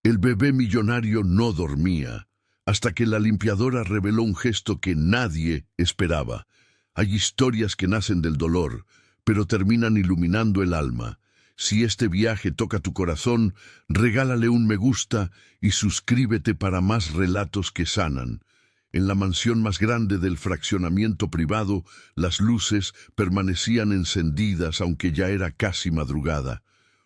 El bebé millonario no dormía, hasta que la limpiadora reveló un gesto que nadie esperaba. Hay historias que nacen del dolor, pero terminan iluminando el alma. Si este viaje toca tu corazón, regálale un me gusta y suscríbete para más relatos que sanan. En la mansión más grande del fraccionamiento privado, las luces permanecían encendidas aunque ya era casi madrugada.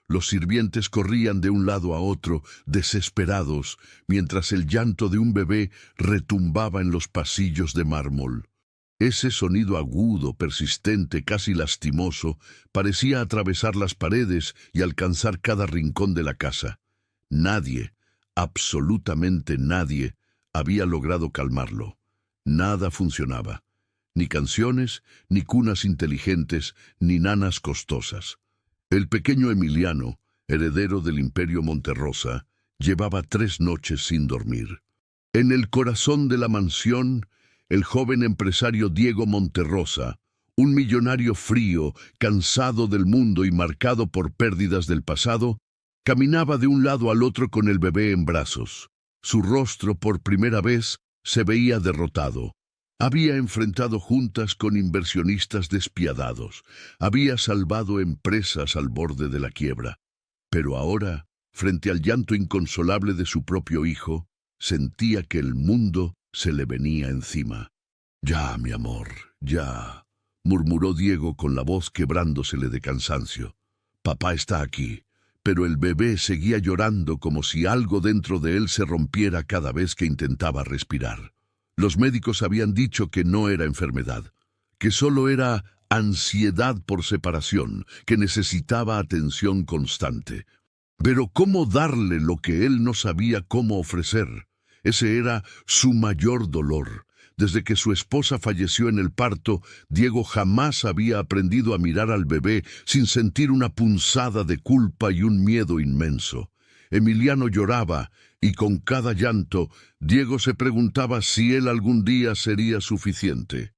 Los sirvientes corrían de un lado a otro, desesperados, mientras el llanto de un bebé retumbaba en los pasillos de mármol. Ese sonido agudo, persistente, casi lastimoso, parecía atravesar las paredes y alcanzar cada rincón de la casa. Nadie, absolutamente nadie, había logrado calmarlo. Nada funcionaba. Ni canciones, ni cunas inteligentes, ni nanas costosas. El pequeño Emiliano, heredero del Imperio Monterrosa, llevaba 3 noches sin dormir. En el corazón de la mansión, el joven empresario Diego Monterrosa, un millonario frío, cansado del mundo y marcado por pérdidas del pasado, caminaba de un lado al otro con el bebé en brazos. Su rostro, por primera vez, se veía derrotado. Había enfrentado juntas con inversionistas despiadados. Había salvado empresas al borde de la quiebra. Pero ahora, frente al llanto inconsolable de su propio hijo, sentía que el mundo se le venía encima. «Ya, mi amor, ya», murmuró Diego con la voz quebrándosele de cansancio. «Papá está aquí». Pero el bebé seguía llorando como si algo dentro de él se rompiera cada vez que intentaba respirar. Los médicos habían dicho que no era enfermedad, que solo era ansiedad por separación, que necesitaba atención constante. Pero ¿cómo darle lo que él no sabía cómo ofrecer? Ese era su mayor dolor. Desde que su esposa falleció en el parto, Diego jamás había aprendido a mirar al bebé sin sentir una punzada de culpa y un miedo inmenso. Emiliano lloraba, y con cada llanto, Diego se preguntaba si él algún día sería suficiente.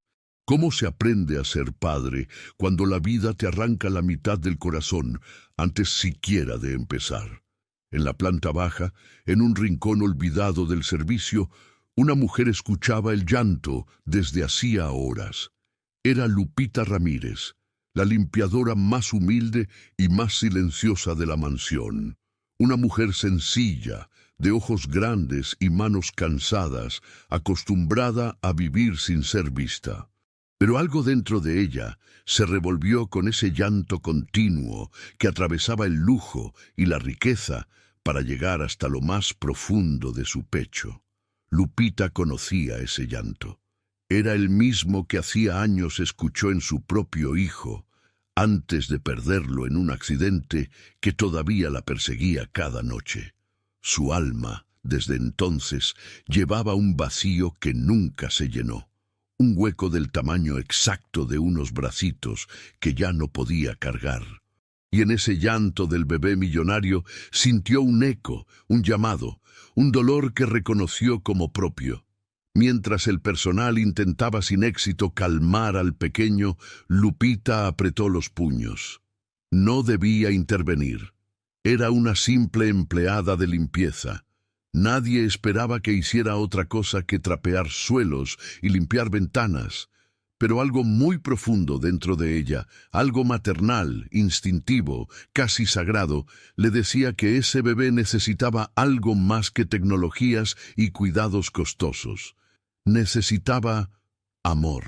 ¿Cómo se aprende a ser padre cuando la vida te arranca la mitad del corazón antes siquiera de empezar? En la planta baja, en un rincón olvidado del servicio, una mujer escuchaba el llanto desde hacía horas. Era Lupita Ramírez, la limpiadora más humilde y más silenciosa de la mansión. Una mujer sencilla, de ojos grandes y manos cansadas, acostumbrada a vivir sin ser vista. Pero algo dentro de ella se revolvió con ese llanto continuo que atravesaba el lujo y la riqueza para llegar hasta lo más profundo de su pecho. Lupita conocía ese llanto. Era el mismo que hacía años escuchó en su propio hijo, antes de perderlo en un accidente que todavía la perseguía cada noche. Su alma, desde entonces, llevaba un vacío que nunca se llenó, un hueco del tamaño exacto de unos bracitos que ya no podía cargar. Y en ese llanto del bebé millonario sintió un eco, un llamado, un dolor que reconoció como propio. Mientras el personal intentaba sin éxito calmar al pequeño, Lupita apretó los puños. No debía intervenir. Era una simple empleada de limpieza. Nadie esperaba que hiciera otra cosa que trapear suelos y limpiar ventanas. Pero algo muy profundo dentro de ella, algo maternal, instintivo, casi sagrado, le decía que ese bebé necesitaba algo más que tecnologías y cuidados costosos. Necesitaba amor.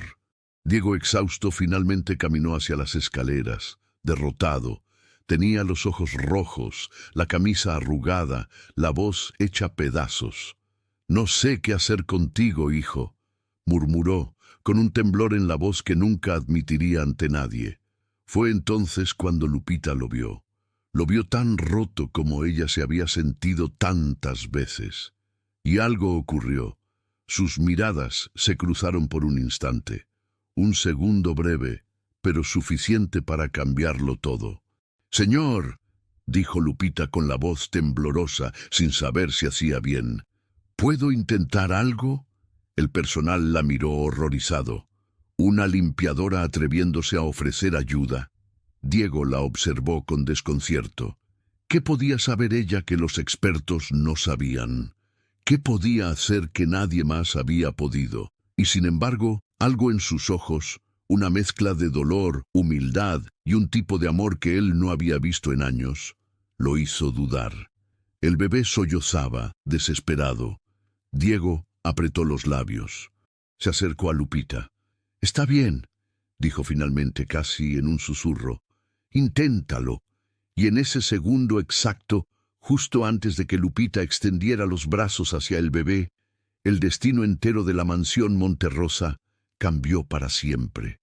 Diego, exhausto, finalmente caminó hacia las escaleras, derrotado. Tenía los ojos rojos, la camisa arrugada, la voz hecha pedazos. «No sé qué hacer contigo, hijo», murmuró, con un temblor en la voz que nunca admitiría ante nadie. Fue entonces cuando Lupita lo vio. Lo vio tan roto como ella se había sentido tantas veces. Y algo ocurrió. Sus miradas se cruzaron por un instante. Un segundo breve, pero suficiente para cambiarlo todo. «Señor», dijo Lupita con la voz temblorosa, sin saber si hacía bien, «¿puedo intentar algo?» El personal la miró horrorizado. Una limpiadora atreviéndose a ofrecer ayuda. Diego la observó con desconcierto. ¿Qué podía saber ella que los expertos no sabían? ¿Qué podía hacer que nadie más había podido? Y sin embargo, algo en sus ojos, una mezcla de dolor, humildad y un tipo de amor que él no había visto en años, lo hizo dudar. El bebé sollozaba, desesperado. Diego apretó los labios. Se acercó a Lupita. «Está bien», dijo finalmente casi en un susurro. «Inténtalo». Y en ese segundo exacto, justo antes de que Lupita extendiera los brazos hacia el bebé, el destino entero de la mansión Monterrosa cambió para siempre.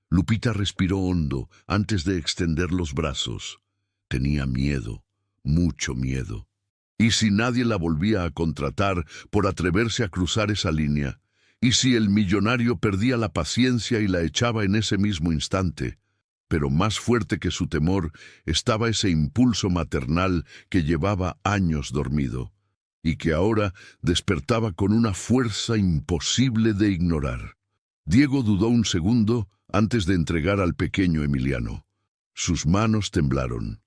Lupita respiró hondo antes de extender los brazos. Tenía miedo, mucho miedo. ¿Y si nadie la volvía a contratar por atreverse a cruzar esa línea? ¿Y si el millonario perdía la paciencia y la echaba en ese mismo instante? Pero más fuerte que su temor estaba ese impulso maternal que llevaba años dormido y que ahora despertaba con una fuerza imposible de ignorar. Diego dudó un segundo antes de entregar al pequeño Emiliano. Sus manos temblaron.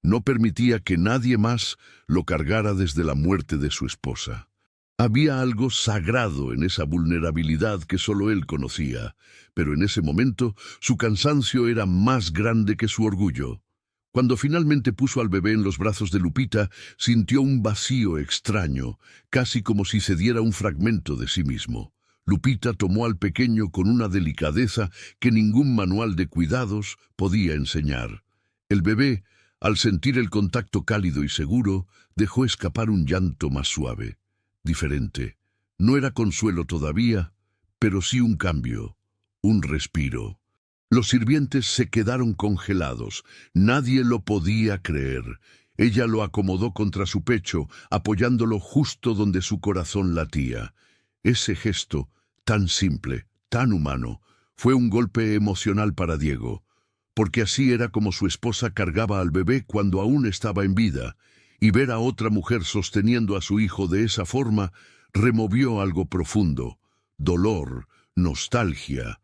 No permitía que nadie más lo cargara desde la muerte de su esposa. Había algo sagrado en esa vulnerabilidad que solo él conocía, pero en ese momento su cansancio era más grande que su orgullo. Cuando finalmente puso al bebé en los brazos de Lupita, sintió un vacío extraño, casi como si cediera un fragmento de sí mismo. Lupita tomó al pequeño con una delicadeza que ningún manual de cuidados podía enseñar. El bebé, al sentir el contacto cálido y seguro, dejó escapar un llanto más suave. Diferente. No era consuelo todavía, pero sí un cambio, un respiro. Los sirvientes se quedaron congelados. Nadie lo podía creer. Ella lo acomodó contra su pecho, apoyándolo justo donde su corazón latía. Ese gesto, tan simple, tan humano, fue un golpe emocional para Diego, porque así era como su esposa cargaba al bebé cuando aún estaba en vida, y ver a otra mujer sosteniendo a su hijo de esa forma removió algo profundo, dolor, nostalgia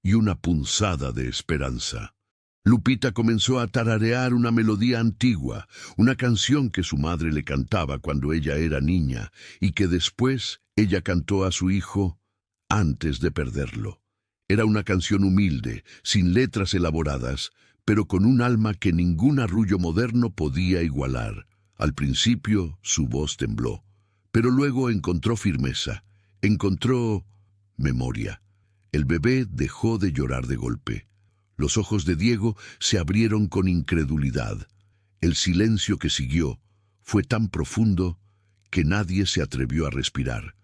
y una punzada de esperanza. Lupita comenzó a tararear una melodía antigua, una canción que su madre le cantaba cuando ella era niña y que después ella cantó a su hijo antes de perderlo. Era una canción humilde, sin letras elaboradas, pero con un alma que ningún arrullo moderno podía igualar. Al principio su voz tembló, pero luego encontró firmeza, encontró memoria. El bebé dejó de llorar de golpe. Los ojos de Diego se abrieron con incredulidad. El silencio que siguió fue tan profundo que nadie se atrevió a respirar.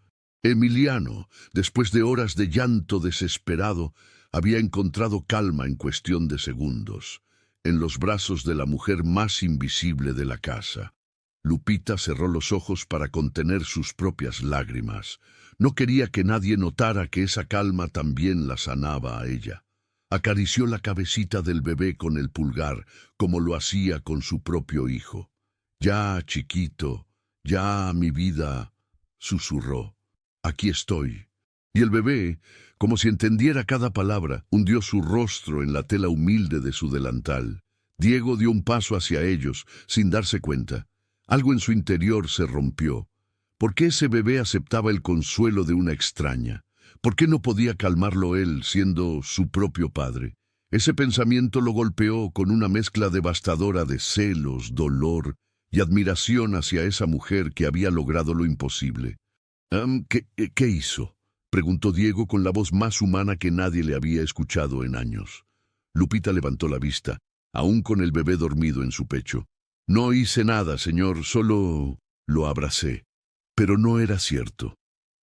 Emiliano, después de horas de llanto desesperado, había encontrado calma en cuestión de segundos, en los brazos de la mujer más invisible de la casa. Lupita cerró los ojos para contener sus propias lágrimas. No quería que nadie notara que esa calma también la sanaba a ella. Acarició la cabecita del bebé con el pulgar, como lo hacía con su propio hijo. «Ya, chiquito, ya, mi vida», susurró. «Aquí estoy». Y el bebé, como si entendiera cada palabra, hundió su rostro en la tela humilde de su delantal. Diego dio un paso hacia ellos, sin darse cuenta. Algo en su interior se rompió. ¿Por qué ese bebé aceptaba el consuelo de una extraña? ¿Por qué no podía calmarlo él, siendo su propio padre? Ese pensamiento lo golpeó con una mezcla devastadora de celos, dolor y admiración hacia esa mujer que había logrado lo imposible. ¿Qué hizo?», preguntó Diego con la voz más humana que nadie le había escuchado en años. Lupita levantó la vista, aún con el bebé dormido en su pecho. «No hice nada, señor, solo lo abracé». Pero no era cierto.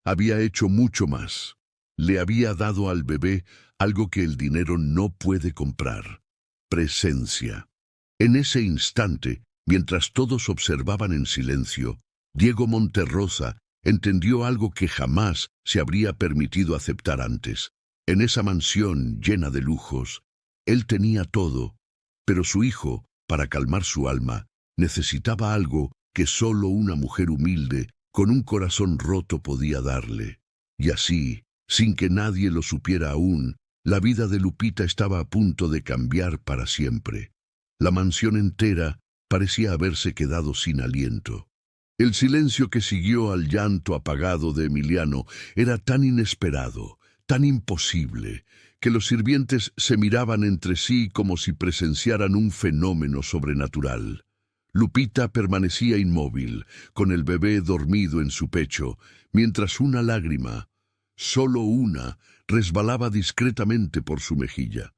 Había hecho mucho más. Le había dado al bebé algo que el dinero no puede comprar: presencia. En ese instante, mientras todos observaban en silencio, Diego Monterrosa entendió algo que jamás se habría permitido aceptar antes. En esa mansión llena de lujos, él tenía todo, pero su hijo, para calmar su alma, necesitaba algo que solo una mujer humilde, con un corazón roto, podía darle. Y así, sin que nadie lo supiera aún, la vida de Lupita estaba a punto de cambiar para siempre. La mansión entera parecía haberse quedado sin aliento. El silencio que siguió al llanto apagado de Emiliano era tan inesperado, tan imposible, que los sirvientes se miraban entre sí como si presenciaran un fenómeno sobrenatural. Lupita permanecía inmóvil, con el bebé dormido en su pecho, mientras una lágrima, solo una, resbalaba discretamente por su mejilla.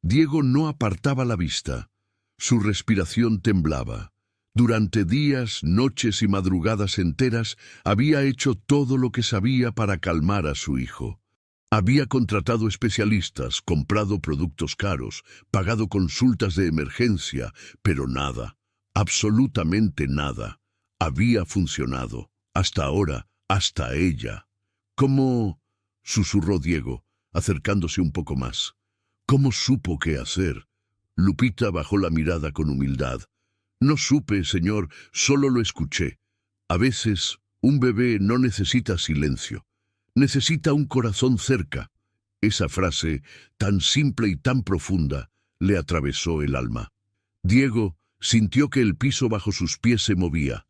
Diego no apartaba la vista. Su respiración temblaba. Durante días, noches y madrugadas enteras, había hecho todo lo que sabía para calmar a su hijo. Había contratado especialistas, comprado productos caros, pagado consultas de emergencia, pero nada, absolutamente nada, había funcionado. Hasta ahora, hasta ella. ¿Cómo? Susurró Diego, acercándose un poco más. ¿Cómo supo qué hacer? Lupita bajó la mirada con humildad. No supe, señor, solo lo escuché. A veces, un bebé no necesita silencio. Necesita un corazón cerca. Esa frase, tan simple y tan profunda, le atravesó el alma. Diego sintió que el piso bajo sus pies se movía,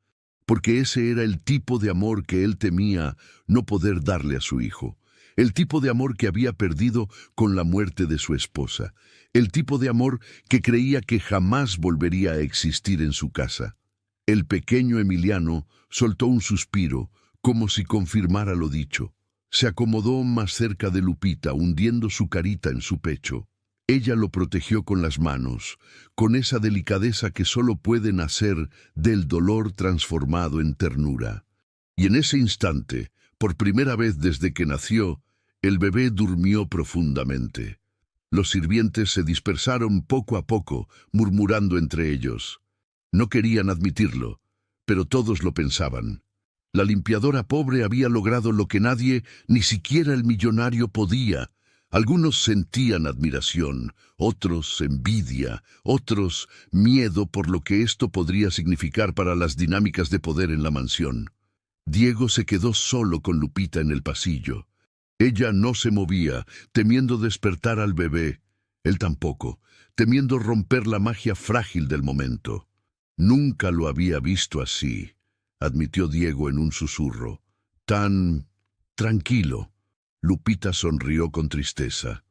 porque ese era el tipo de amor que él temía no poder darle a su hijo. El tipo de amor que había perdido con la muerte de su esposa. El tipo de amor que creía que jamás volvería a existir en su casa. El pequeño Emiliano soltó un suspiro, como si confirmara lo dicho. Se acomodó más cerca de Lupita, hundiendo su carita en su pecho. Ella lo protegió con las manos, con esa delicadeza que solo puede nacer del dolor transformado en ternura. Y en ese instante, por primera vez desde que nació, el bebé durmió profundamente. Los sirvientes se dispersaron poco a poco, murmurando entre ellos. No querían admitirlo, pero todos lo pensaban. La limpiadora pobre había logrado lo que nadie, ni siquiera el millonario, podía. Algunos sentían admiración, otros envidia, otros miedo por lo que esto podría significar para las dinámicas de poder en la mansión. Diego se quedó solo con Lupita en el pasillo. Ella no se movía, temiendo despertar al bebé. Él tampoco, temiendo romper la magia frágil del momento. Nunca lo había visto así, admitió Diego en un susurro. Tan tranquilo. Lupita sonrió con tristeza.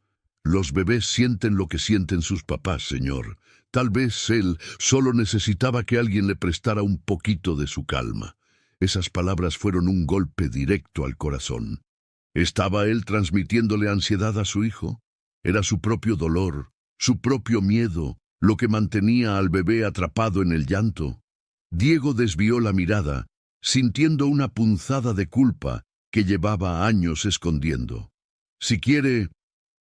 Los bebés sienten lo que sienten sus papás, señor. Tal vez él solo necesitaba que alguien le prestara un poquito de su calma. Esas palabras fueron un golpe directo al corazón. ¿Estaba él transmitiéndole ansiedad a su hijo? Era su propio dolor, su propio miedo, lo que mantenía al bebé atrapado en el llanto. Diego desvió la mirada, sintiendo una punzada de culpa que llevaba años escondiendo. «Si quiere,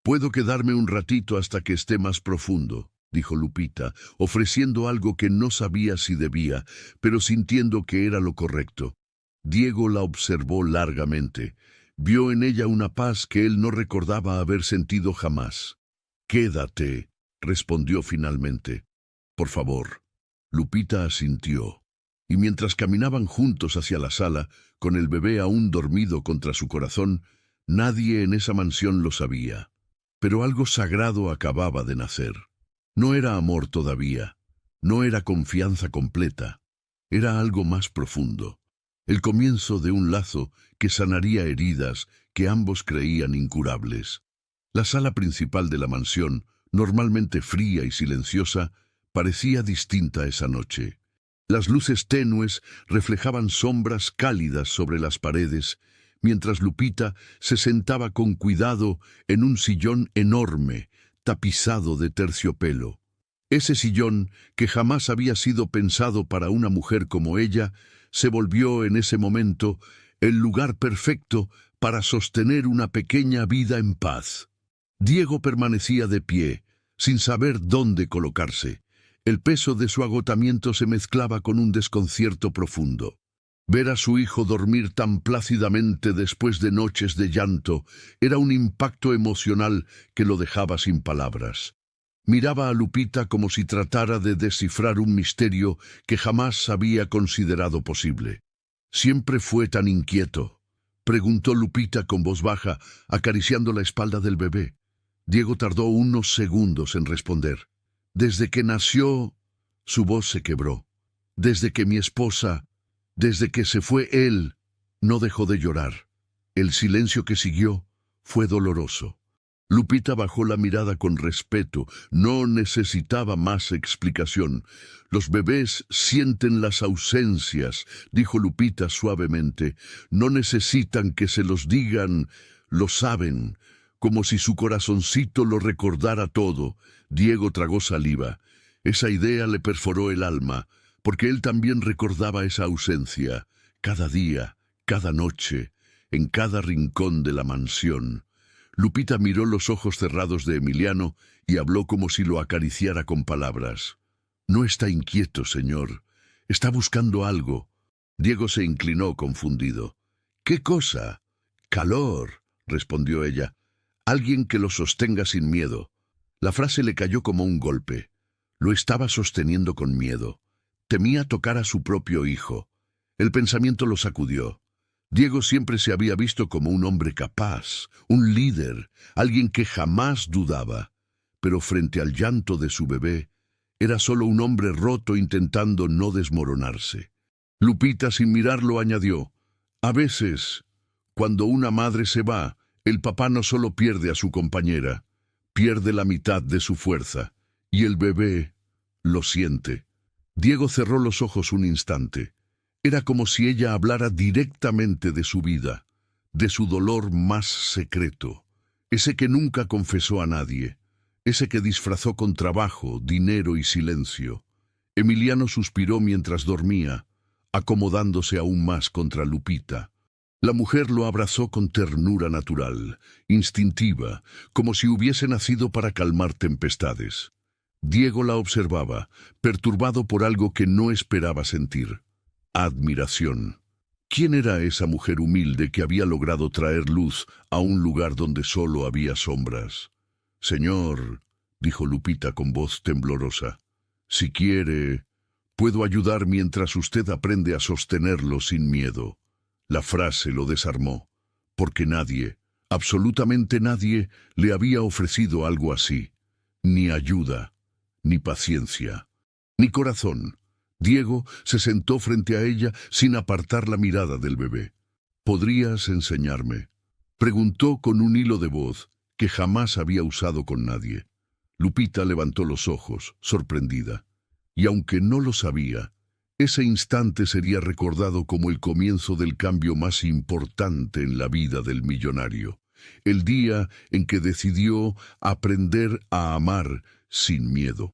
puedo quedarme un ratito hasta que esté más profundo», dijo Lupita, ofreciendo algo que no sabía si debía, pero sintiendo que era lo correcto. Diego la observó largamente. Vio en ella una paz que él no recordaba haber sentido jamás. «Quédate», respondió finalmente. «Por favor». Lupita asintió, y mientras caminaban juntos hacia la sala, con el bebé aún dormido contra su corazón, nadie en esa mansión lo sabía. Pero algo sagrado acababa de nacer. No era amor todavía, no era confianza completa, era algo más profundo. El comienzo de un lazo que sanaría heridas que ambos creían incurables. La sala principal de la mansión, normalmente fría y silenciosa, parecía distinta esa noche. Las luces tenues reflejaban sombras cálidas sobre las paredes, mientras Lupita se sentaba con cuidado en un sillón enorme, tapizado de terciopelo. Ese sillón, que jamás había sido pensado para una mujer como ella, se volvió en ese momento el lugar perfecto para sostener una pequeña vida en paz. Diego permanecía de pie, sin saber dónde colocarse. El peso de su agotamiento se mezclaba con un desconcierto profundo. Ver a su hijo dormir tan plácidamente después de noches de llanto era un impacto emocional que lo dejaba sin palabras. Miraba a Lupita como si tratara de descifrar un misterio que jamás había considerado posible. «¿Siempre fue tan inquieto?», preguntó Lupita con voz baja, acariciando la espalda del bebé. Diego tardó unos segundos en responder. «Desde que nació...» Su voz se quebró. Desde que mi esposa, desde que se fue él, no dejó de llorar. El silencio que siguió fue doloroso. Lupita bajó la mirada con respeto. No necesitaba más explicación. Los bebés sienten las ausencias, dijo Lupita suavemente. No necesitan que se los digan, lo saben, como si su corazoncito lo recordara todo. Diego tragó saliva. Esa idea le perforó el alma, porque él también recordaba esa ausencia, cada día, cada noche, en cada rincón de la mansión. Lupita miró los ojos cerrados de Emiliano y habló como si lo acariciara con palabras. No está inquieto, señor. Está buscando algo. Diego se inclinó confundido. ¿Qué cosa? Calor, respondió ella. Alguien que lo sostenga sin miedo. La frase le cayó como un golpe. Lo estaba sosteniendo con miedo. Temía tocar a su propio hijo. El pensamiento lo sacudió. Diego siempre se había visto como un hombre capaz, un líder, alguien que jamás dudaba. Pero frente al llanto de su bebé, era solo un hombre roto intentando no desmoronarse. Lupita, sin mirarlo, añadió, a veces, cuando una madre se va, el papá no solo pierde a su compañera, pierde la mitad de su fuerza, y el bebé lo siente. Diego cerró los ojos un instante. Era como si ella hablara directamente de su vida, de su dolor más secreto, ese que nunca confesó a nadie, ese que disfrazó con trabajo, dinero y silencio. Emiliano suspiró mientras dormía, acomodándose aún más contra Lupita. La mujer lo abrazó con ternura natural, instintiva, como si hubiese nacido para calmar tempestades. Diego la observaba, perturbado por algo que no esperaba sentir. Admiración. ¿Quién era esa mujer humilde que había logrado traer luz a un lugar donde solo había sombras? Señor, dijo Lupita con voz temblorosa, si quiere, puedo ayudar mientras usted aprende a sostenerlo sin miedo. La frase lo desarmó, porque nadie, absolutamente nadie, le había ofrecido algo así. Ni ayuda, ni paciencia, ni corazón. Diego se sentó frente a ella sin apartar la mirada del bebé. ¿Podrías enseñarme? Preguntó con un hilo de voz que jamás había usado con nadie. Lupita levantó los ojos, sorprendida. Y aunque no lo sabía, ese instante sería recordado como el comienzo del cambio más importante en la vida del millonario. El día en que decidió aprender a amar sin miedo.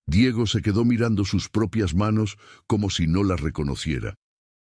Diego se quedó mirando sus propias manos como si no las reconociera.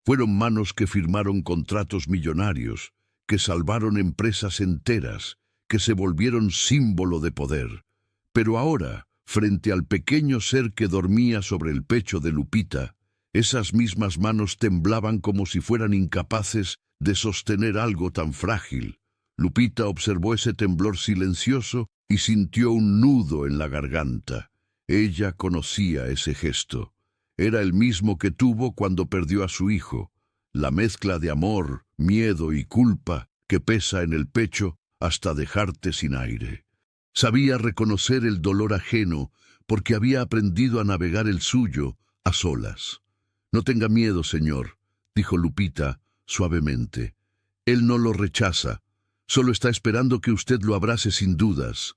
Fueron manos que firmaron contratos millonarios, que salvaron empresas enteras, que se volvieron símbolo de poder. Pero ahora, frente al pequeño ser que dormía sobre el pecho de Lupita, esas mismas manos temblaban como si fueran incapaces de sostener algo tan frágil. Lupita observó ese temblor silencioso y sintió un nudo en la garganta. Ella conocía ese gesto. Era el mismo que tuvo cuando perdió a su hijo, la mezcla de amor, miedo y culpa que pesa en el pecho hasta dejarte sin aire. Sabía reconocer el dolor ajeno porque había aprendido a navegar el suyo a solas. No tenga miedo, señor, dijo Lupita suavemente. Él no lo rechaza, solo está esperando que usted lo abrace sin dudas.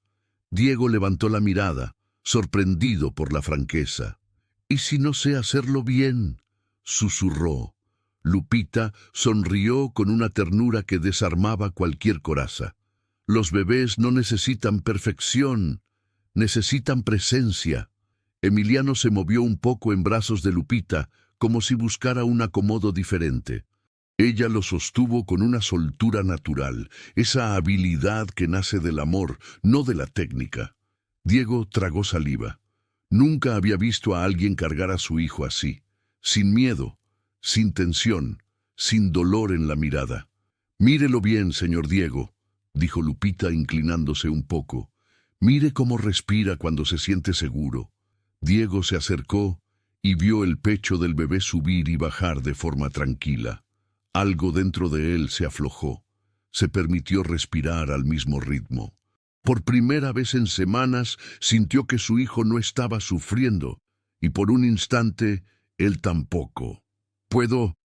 Diego levantó la mirada, sorprendido por la franqueza. «¿Y si no sé hacerlo bien?», susurró. Lupita sonrió con una ternura que desarmaba cualquier coraza. Los bebés no necesitan perfección, necesitan presencia. Emiliano se movió un poco en brazos de Lupita, como si buscara un acomodo diferente. Ella lo sostuvo con una soltura natural, esa habilidad que nace del amor, no de la técnica. Diego tragó saliva. Nunca había visto a alguien cargar a su hijo así, sin miedo, sin tensión, sin dolor en la mirada. «Mírelo bien, señor Diego», dijo Lupita inclinándose un poco. «Mire cómo respira cuando se siente seguro». Diego se acercó y vio el pecho del bebé subir y bajar de forma tranquila. Algo dentro de él se aflojó. Se permitió respirar al mismo ritmo. Por primera vez en semanas sintió que su hijo no estaba sufriendo, y por un instante Él tampoco. ¿Puedo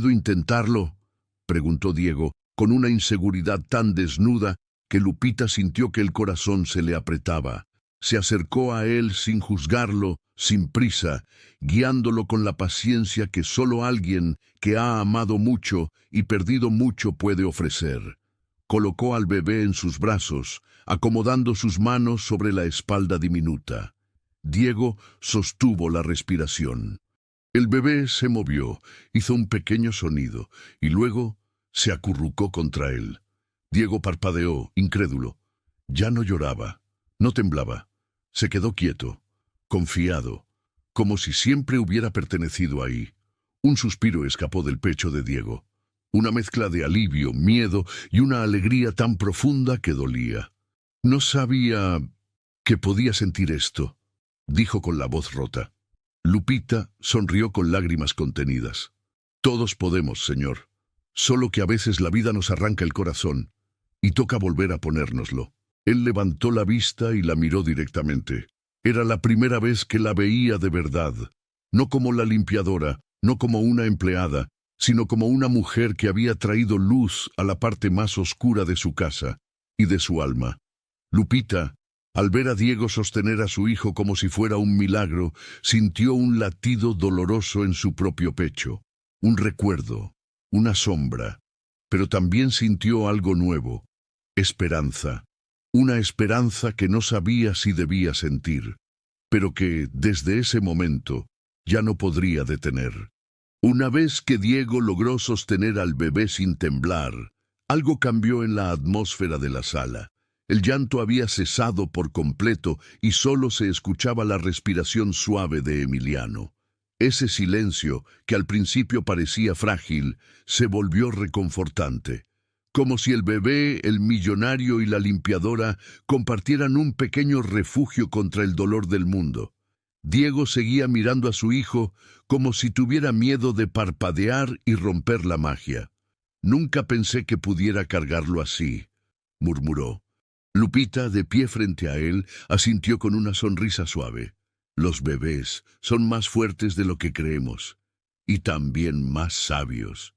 intentarlo?, preguntó Diego, con una inseguridad tan desnuda que Lupita sintió que el corazón se le apretaba. Se acercó a él sin juzgarlo, sin prisa, guiándolo con la paciencia que solo alguien que ha amado mucho y perdido mucho puede ofrecer. Colocó al bebé en sus brazos, acomodando sus manos sobre la espalda diminuta. Diego sostuvo la respiración. El bebé se movió, hizo un pequeño sonido, y luego se acurrucó contra él. Diego parpadeó, incrédulo. Ya no lloraba, no temblaba. Se quedó quieto, confiado, como si siempre hubiera pertenecido ahí. Un suspiro escapó del pecho de Diego. Una mezcla de alivio, miedo y una alegría tan profunda que dolía. No sabía que podía sentir esto, dijo con la voz rota. Lupita sonrió con lágrimas contenidas. Todos podemos, señor. Solo que a veces la vida nos arranca el corazón y toca volver a ponérnoslo. Él levantó la vista y la miró directamente. Era la primera vez que la veía de verdad, no como la limpiadora, no como una empleada, sino como una mujer que había traído luz a la parte más oscura de su casa y de su alma. Lupita, al ver a Diego sostener a su hijo como si fuera un milagro, sintió un latido doloroso en su propio pecho, un recuerdo, una sombra, pero también sintió algo nuevo, esperanza, una esperanza que no sabía si debía sentir, pero que, desde ese momento, ya no podría detener. Una vez que Diego logró sostener al bebé sin temblar, algo cambió en la atmósfera de la sala. El llanto había cesado por completo y solo se escuchaba la respiración suave de Emiliano. Ese silencio, que al principio parecía frágil, se volvió reconfortante, como si el bebé, el millonario y la limpiadora compartieran un pequeño refugio contra el dolor del mundo. Diego seguía mirando a su hijo como si tuviera miedo de parpadear y romper la magia. «Nunca pensé que pudiera cargarlo así», murmuró. Lupita, de pie frente a él, asintió con una sonrisa suave. «Los bebés son más fuertes de lo que creemos, y también más sabios».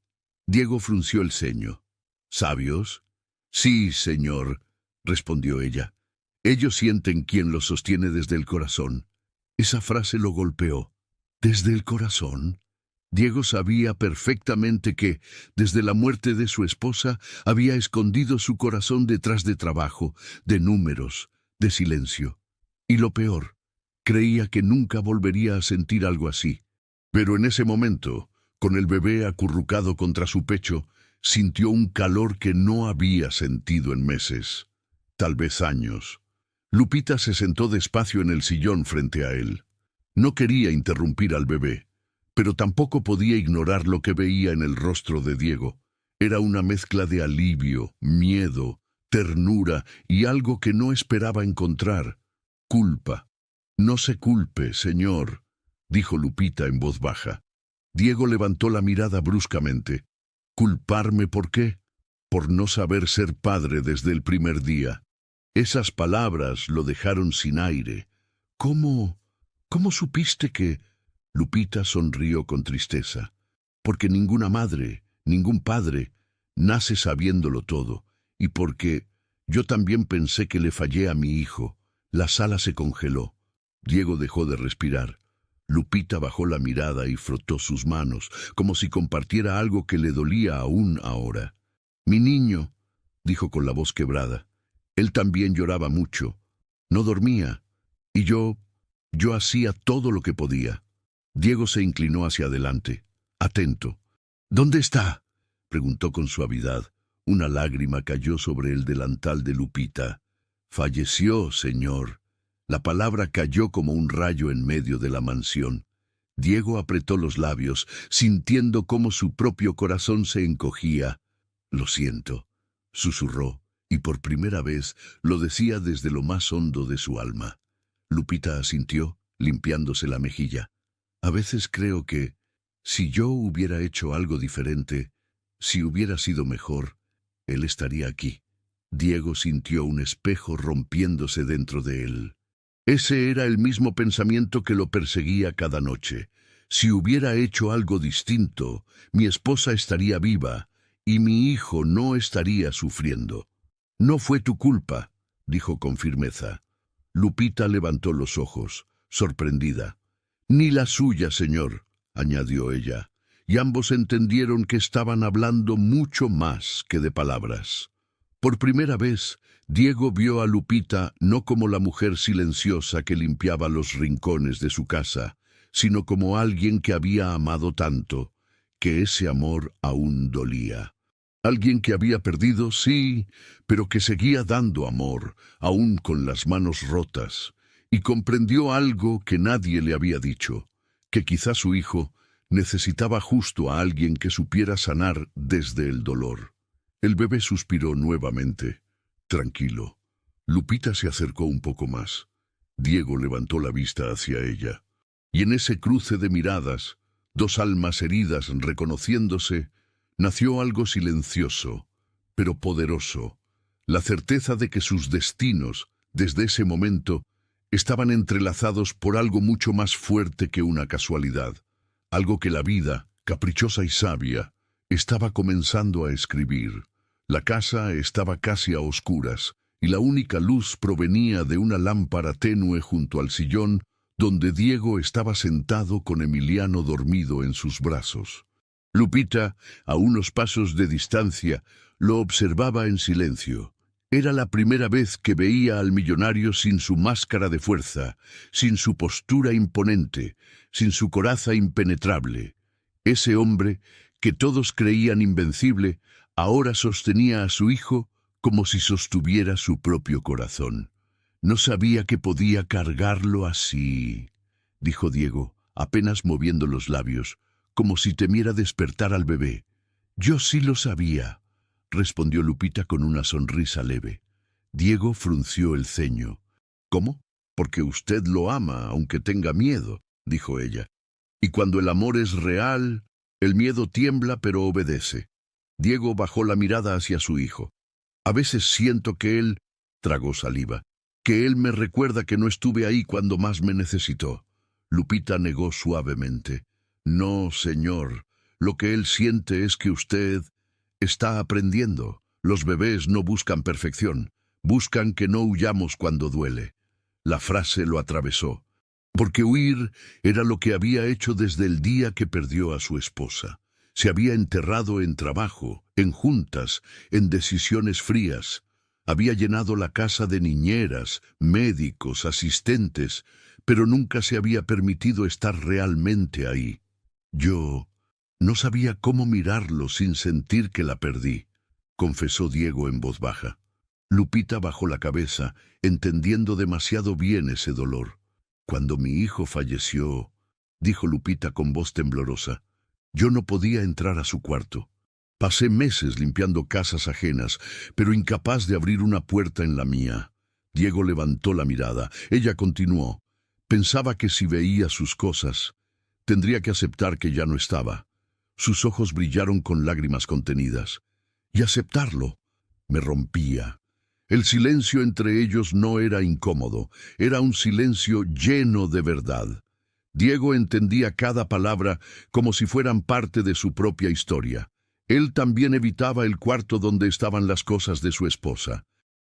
Diego frunció el ceño. «¿Sabios?» «Sí, señor», respondió ella. «Ellos sienten quién los sostiene desde el corazón». Esa frase lo golpeó. ¿Desde el corazón? Diego sabía perfectamente que, desde la muerte de su esposa, había escondido su corazón detrás de trabajo, de números, de silencio. Y lo peor, creía que nunca volvería a sentir algo así. Pero en ese momento, con el bebé acurrucado contra su pecho, sintió un calor que no había sentido en meses, tal vez años. Lupita se sentó despacio en el sillón frente a él. No quería interrumpir al bebé, pero tampoco podía ignorar lo que veía en el rostro de Diego. Era una mezcla de alivio, miedo, ternura y algo que no esperaba encontrar: culpa. «No se culpe, señor», dijo Lupita en voz baja. Diego levantó la mirada bruscamente. «¿Culparme por qué?» «Por no saber ser padre desde el primer día». Esas palabras lo dejaron sin aire. ¿Cómo supiste que...?» Lupita sonrió con tristeza. «Porque ninguna madre, ningún padre, nace sabiéndolo todo. Y porque yo también pensé que le fallé a mi hijo». La sala se congeló. Diego dejó de respirar. Lupita bajó la mirada y frotó sus manos, como si compartiera algo que le dolía aún ahora. «Mi niño», dijo con la voz quebrada. Él también lloraba mucho. No dormía. Y yo hacía todo lo que podía. Diego se inclinó hacia adelante, atento. «¿Dónde está?», preguntó con suavidad. Una lágrima cayó sobre el delantal de Lupita. «Falleció, señor». La palabra cayó como un rayo en medio de la mansión. Diego apretó los labios, sintiendo cómo su propio corazón se encogía. «Lo siento», susurró. Y por primera vez lo decía desde lo más hondo de su alma. Lupita asintió, limpiándose la mejilla. «A veces creo que, si yo hubiera hecho algo diferente, si hubiera sido mejor, él estaría aquí». Diego sintió un espejo rompiéndose dentro de él. Ese era el mismo pensamiento que lo perseguía cada noche. Si hubiera hecho algo distinto, mi esposa estaría viva y mi hijo no estaría sufriendo. No fue tu culpa, dijo con firmeza. Lupita levantó los ojos, sorprendida. Ni la suya, señor, añadió ella, y ambos entendieron que estaban hablando mucho más que de palabras. Por primera vez, Diego vio a Lupita no como la mujer silenciosa que limpiaba los rincones de su casa, sino como alguien que había amado tanto, que ese amor aún dolía. Alguien que había perdido, sí, pero que seguía dando amor, aún con las manos rotas, y comprendió algo que nadie le había dicho, que quizá su hijo necesitaba justo a alguien que supiera sanar desde el dolor. El bebé suspiró nuevamente. Tranquilo. Lupita se acercó un poco más. Diego levantó la vista hacia ella. Y en ese cruce de miradas, dos almas heridas reconociéndose, nació algo silencioso, pero poderoso, la certeza de que sus destinos, desde ese momento, estaban entrelazados por algo mucho más fuerte que una casualidad, algo que la vida, caprichosa y sabia, estaba comenzando a escribir. La casa estaba casi a oscuras, y la única luz provenía de una lámpara tenue junto al sillón donde Diego estaba sentado con Emiliano dormido en sus brazos. Lupita, a unos pasos de distancia, lo observaba en silencio. Era la primera vez que veía al millonario sin su máscara de fuerza, sin su postura imponente, sin su coraza impenetrable. Ese hombre, que todos creían invencible, ahora sostenía a su hijo como si sostuviera su propio corazón. No sabía que podía cargarlo así, dijo Diego, apenas moviendo los labios, como si temiera despertar al bebé. Yo sí lo sabía, respondió Lupita con una sonrisa leve. Diego frunció el ceño. ¿Cómo? Porque usted lo ama, aunque tenga miedo, dijo ella. Y cuando el amor es real, el miedo tiembla pero obedece. Diego bajó la mirada hacia su hijo. A veces siento que él, tragó saliva, que él me recuerda que no estuve ahí cuando más me necesitó. Lupita negó suavemente. No, señor, lo que él siente es que usted está aprendiendo. Los bebés no buscan perfección, buscan que no huyamos cuando duele. La frase lo atravesó, porque huir era lo que había hecho desde el día que perdió a su esposa. Se había enterrado en trabajo, en juntas, en decisiones frías. Había llenado la casa de niñeras, médicos, asistentes, pero nunca se había permitido estar realmente ahí. Yo no sabía cómo mirarlo sin sentir que la perdí, confesó Diego en voz baja. Lupita bajó la cabeza, entendiendo demasiado bien ese dolor. Cuando mi hijo falleció, dijo Lupita con voz temblorosa, yo no podía entrar a su cuarto. Pasé meses limpiando casas ajenas, pero incapaz de abrir una puerta en la mía. Diego levantó la mirada. Ella continuó. Pensaba que si veía sus cosas, tendría que aceptar que ya no estaba. Sus ojos brillaron con lágrimas contenidas. Y aceptarlo me rompía. El silencio entre ellos no era incómodo, era un silencio lleno de verdad. Diego entendía cada palabra como si fueran parte de su propia historia. Él también evitaba el cuarto donde estaban las cosas de su esposa.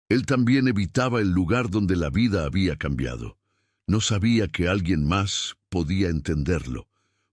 Él también evitaba el lugar donde la vida había cambiado. No sabía que alguien más podía entenderlo,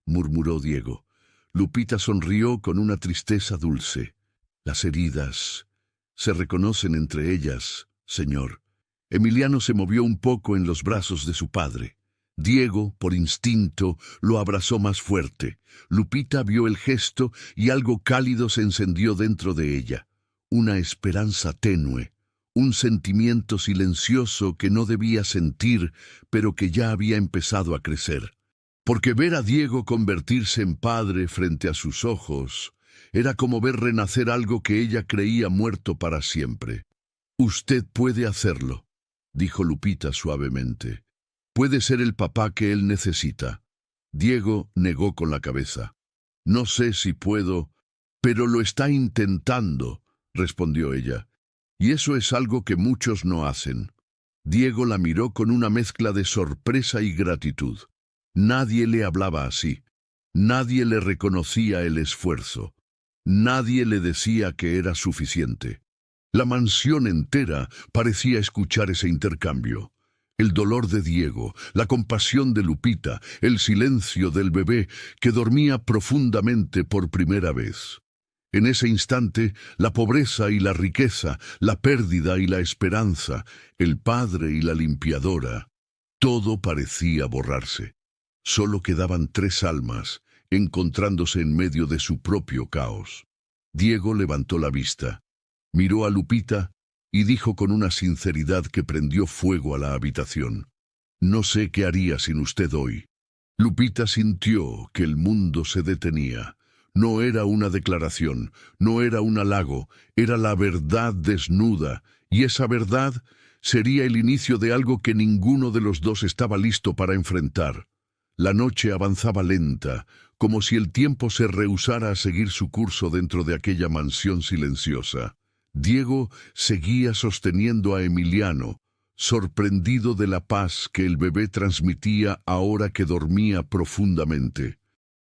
murmuró Diego. Lupita sonrió con una tristeza dulce. Las heridas se reconocen entre ellas, señor. Emiliano se movió un poco en los brazos de su padre. Diego, por instinto, lo abrazó más fuerte. Lupita vio el gesto y algo cálido se encendió dentro de ella. Una esperanza tenue, un sentimiento silencioso que no debía sentir, pero que ya había empezado a crecer. Porque ver a Diego convertirse en padre frente a sus ojos era como ver renacer algo que ella creía muerto para siempre. «Usted puede hacerlo», dijo Lupita suavemente. «Puede ser el papá que él necesita». Diego negó con la cabeza. «No sé si puedo, pero lo está intentando», respondió ella. «Y eso es algo que muchos no hacen». Diego la miró con una mezcla de sorpresa y gratitud. Nadie le hablaba así. Nadie le reconocía el esfuerzo. Nadie le decía que era suficiente. La mansión entera parecía escuchar ese intercambio. El dolor de Diego, la compasión de Lupita, el silencio del bebé que dormía profundamente por primera vez. En ese instante, la pobreza y la riqueza, la pérdida y la esperanza, el padre y la limpiadora, todo parecía borrarse. Solo quedaban tres almas, encontrándose en medio de su propio caos. Diego levantó la vista, miró a Lupita y dijo con una sinceridad que prendió fuego a la habitación: «No sé qué haría sin usted hoy». Lupita sintió que el mundo se detenía. No era una declaración, no era un halago, era la verdad desnuda, y esa verdad sería el inicio de algo que ninguno de los dos estaba listo para enfrentar. La noche avanzaba lenta, como si el tiempo se rehusara a seguir su curso dentro de aquella mansión silenciosa. Diego seguía sosteniendo a Emiliano, sorprendido de la paz que el bebé transmitía ahora que dormía profundamente.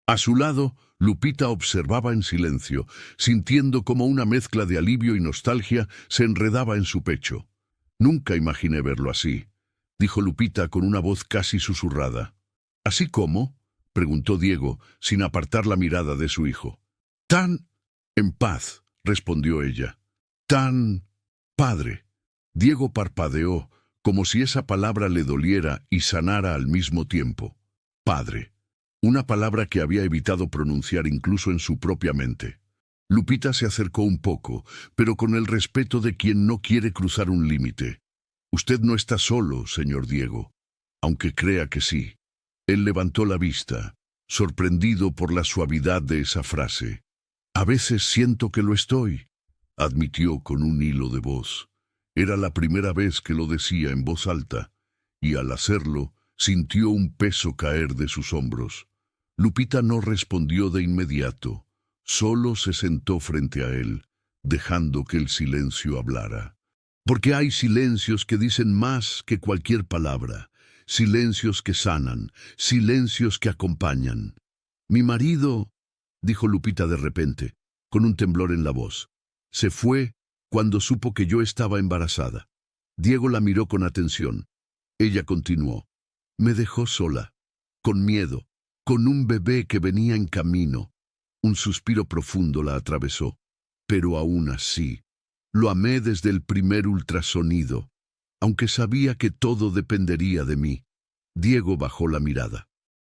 A su lado, Lupita observaba en silencio, sintiendo como una mezcla de alivio y nostalgia se enredaba en su pecho. «Nunca imaginé verlo así», dijo Lupita con una voz casi susurrada. «¿Así cómo?», preguntó Diego, sin apartar la mirada de su hijo. «Tan en paz», respondió ella. «Tan padre». Diego parpadeó, como si esa palabra le doliera y sanara al mismo tiempo. Padre. Una palabra que había evitado pronunciar incluso en su propia mente. Lupita se acercó un poco, pero con el respeto de quien no quiere cruzar un límite. «Usted no está solo, señor Diego, aunque crea que sí». Él levantó la vista, sorprendido por la suavidad de esa frase. «A veces siento que lo estoy», admitió con un hilo de voz. Era la primera vez que lo decía en voz alta, y al hacerlo, sintió un peso caer de sus hombros. Lupita no respondió de inmediato, solo se sentó frente a él, dejando que el silencio hablara. Porque hay silencios que dicen más que cualquier palabra, silencios que sanan, silencios que acompañan. «Mi marido», dijo Lupita de repente, con un temblor en la voz, «se fue cuando supo que yo estaba embarazada». Diego la miró con atención. Ella continuó: «Me dejó sola, con miedo, con un bebé que venía en camino». Un suspiro profundo la atravesó. «Pero aún así, lo amé desde el primer ultrasonido, aunque sabía que todo dependería de mí». Diego bajó la mirada.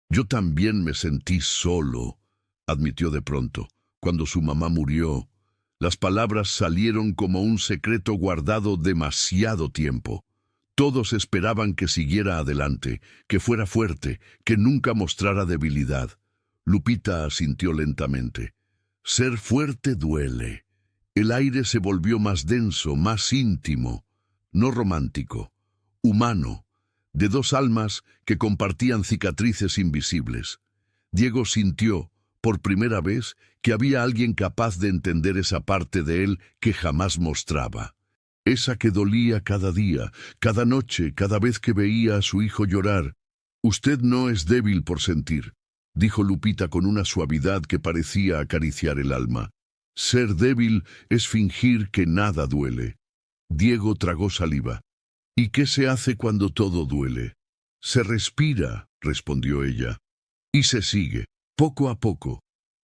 «Yo también me sentí solo», admitió de pronto, «cuando su mamá murió». Las palabras salieron como un secreto guardado demasiado tiempo. Todos esperaban que siguiera adelante, que fuera fuerte, que nunca mostrara debilidad. Lupita asintió lentamente. «Ser fuerte duele». El aire se volvió más denso, más íntimo, no romántico, humano, de dos almas que compartían cicatrices invisibles. Diego sintió, por primera vez, que había alguien capaz de entender esa parte de él que jamás mostraba. Esa que dolía cada día, cada noche, cada vez que veía a su hijo llorar. «Usted no es débil por sentir», dijo Lupita con una suavidad que parecía acariciar el alma. «Ser débil es fingir que nada duele». Diego tragó saliva. «¿Y qué se hace cuando todo duele?» «Se respira», respondió ella. «Y se sigue, poco a poco».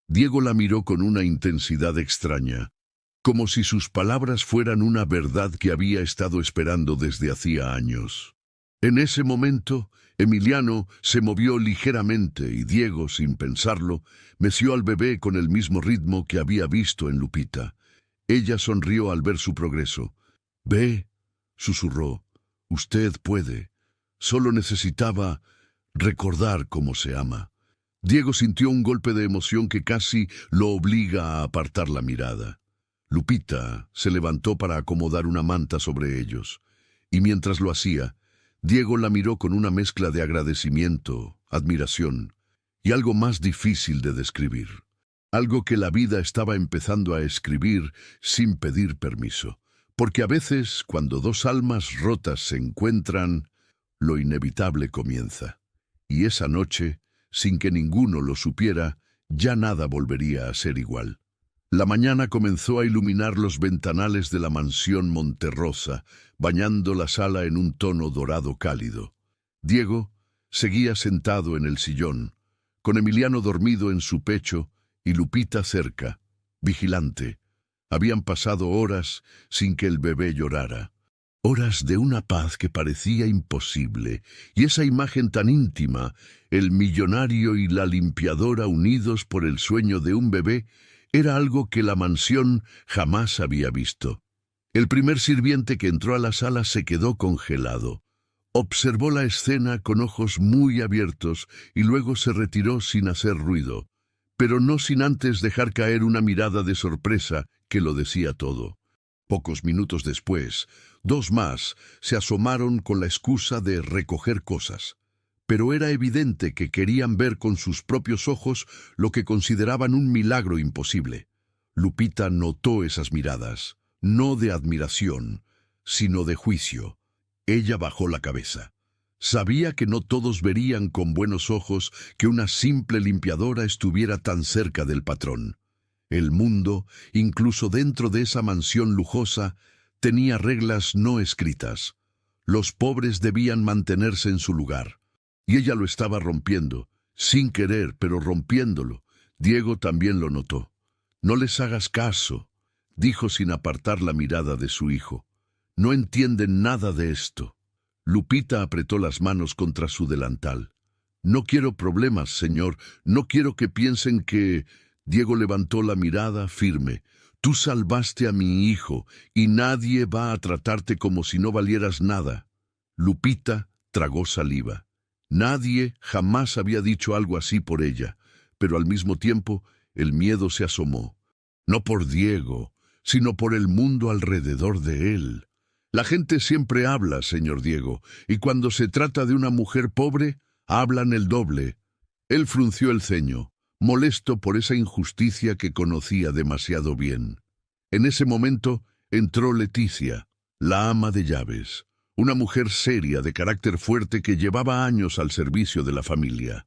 Diego la miró con una intensidad extraña, como si sus palabras fueran una verdad que había estado esperando desde hacía años. En ese momento, Emiliano se movió ligeramente y Diego, sin pensarlo, meció al bebé con el mismo ritmo que había visto en Lupita. Ella sonrió al ver su progreso. «Ve», susurró, «usted puede. Solo necesitaba recordar cómo se ama». Diego sintió un golpe de emoción que casi lo obliga a apartar la mirada. Lupita se levantó para acomodar una manta sobre ellos, y mientras lo hacía, Diego la miró con una mezcla de agradecimiento, admiración y algo más difícil de describir. Algo que la vida estaba empezando a escribir sin pedir permiso. Porque a veces, cuando dos almas rotas se encuentran, lo inevitable comienza. Y esa noche, sin que ninguno lo supiera, Ya nada volvería a ser igual. La mañana comenzó a iluminar los ventanales de la mansión Monterrosa, bañando la sala en un tono dorado cálido. Diego seguía sentado en el sillón, con Emiliano dormido en su pecho y Lupita cerca, vigilante. Habían pasado horas sin que el bebé llorara. Horas de una paz que parecía imposible, y esa imagen tan íntima, el millonario y la limpiadora unidos por el sueño de un bebé, era algo que la mansión jamás había visto. El primer sirviente que entró a la sala se quedó congelado. Observó la escena con ojos muy abiertos y luego se retiró sin hacer ruido, pero no sin antes dejar caer una mirada de sorpresa que lo decía todo. Pocos minutos después, dos más se asomaron con la excusa de recoger cosas, pero era evidente que querían ver con sus propios ojos lo que consideraban un milagro imposible. Lupita notó esas miradas, no de admiración, sino de juicio. Ella bajó la cabeza. Sabía que no todos verían con buenos ojos que una simple limpiadora estuviera tan cerca del patrón. El mundo, incluso dentro de esa mansión lujosa, tenía reglas no escritas. Los pobres debían mantenerse en su lugar. Y ella lo estaba rompiendo, sin querer, pero rompiéndolo. Diego también lo notó. «No les hagas caso», dijo sin apartar la mirada de su hijo. «No entienden nada de esto». Lupita apretó las manos contra su delantal. «No quiero problemas, señor. No quiero que piensen que...» Diego levantó la mirada firme. «Tú salvaste a mi hijo, y nadie va a tratarte como si no valieras nada». Lupita tragó saliva. Nadie jamás había dicho algo así por ella, pero al mismo tiempo el miedo se asomó. No por Diego, sino por el mundo alrededor de él. La gente siempre habla, señor Diego, y cuando se trata de una mujer pobre, hablan el doble. Él frunció el ceño, molesto por esa injusticia que conocía demasiado bien. En ese momento entró Leticia, la ama de llaves, una mujer seria de carácter fuerte que llevaba años al servicio de la familia.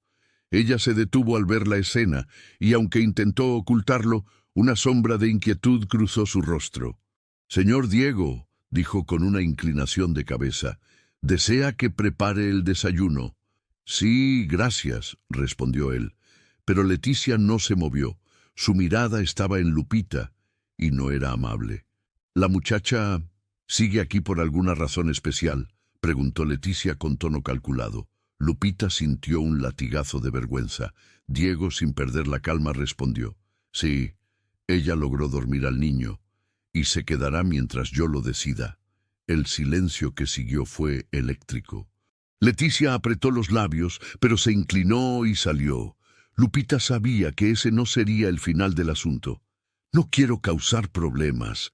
Ella se detuvo al ver la escena y, aunque intentó ocultarlo, una sombra de inquietud cruzó su rostro. «Señor Diego», dijo con una inclinación de cabeza, «¿desea que prepare el desayuno?» «Sí, gracias», respondió él. Pero Leticia no se movió. Su mirada estaba en Lupita y no era amable. «¿La muchacha sigue aquí por alguna razón especial?», preguntó Leticia con tono calculado. Lupita sintió un latigazo de vergüenza. Diego, sin perder la calma, respondió: «Sí, ella logró dormir al niño y se quedará mientras yo lo decida». El silencio que siguió fue eléctrico. Leticia apretó los labios, pero se inclinó y salió. Lupita sabía que ese no sería el final del asunto. «No quiero causar problemas»,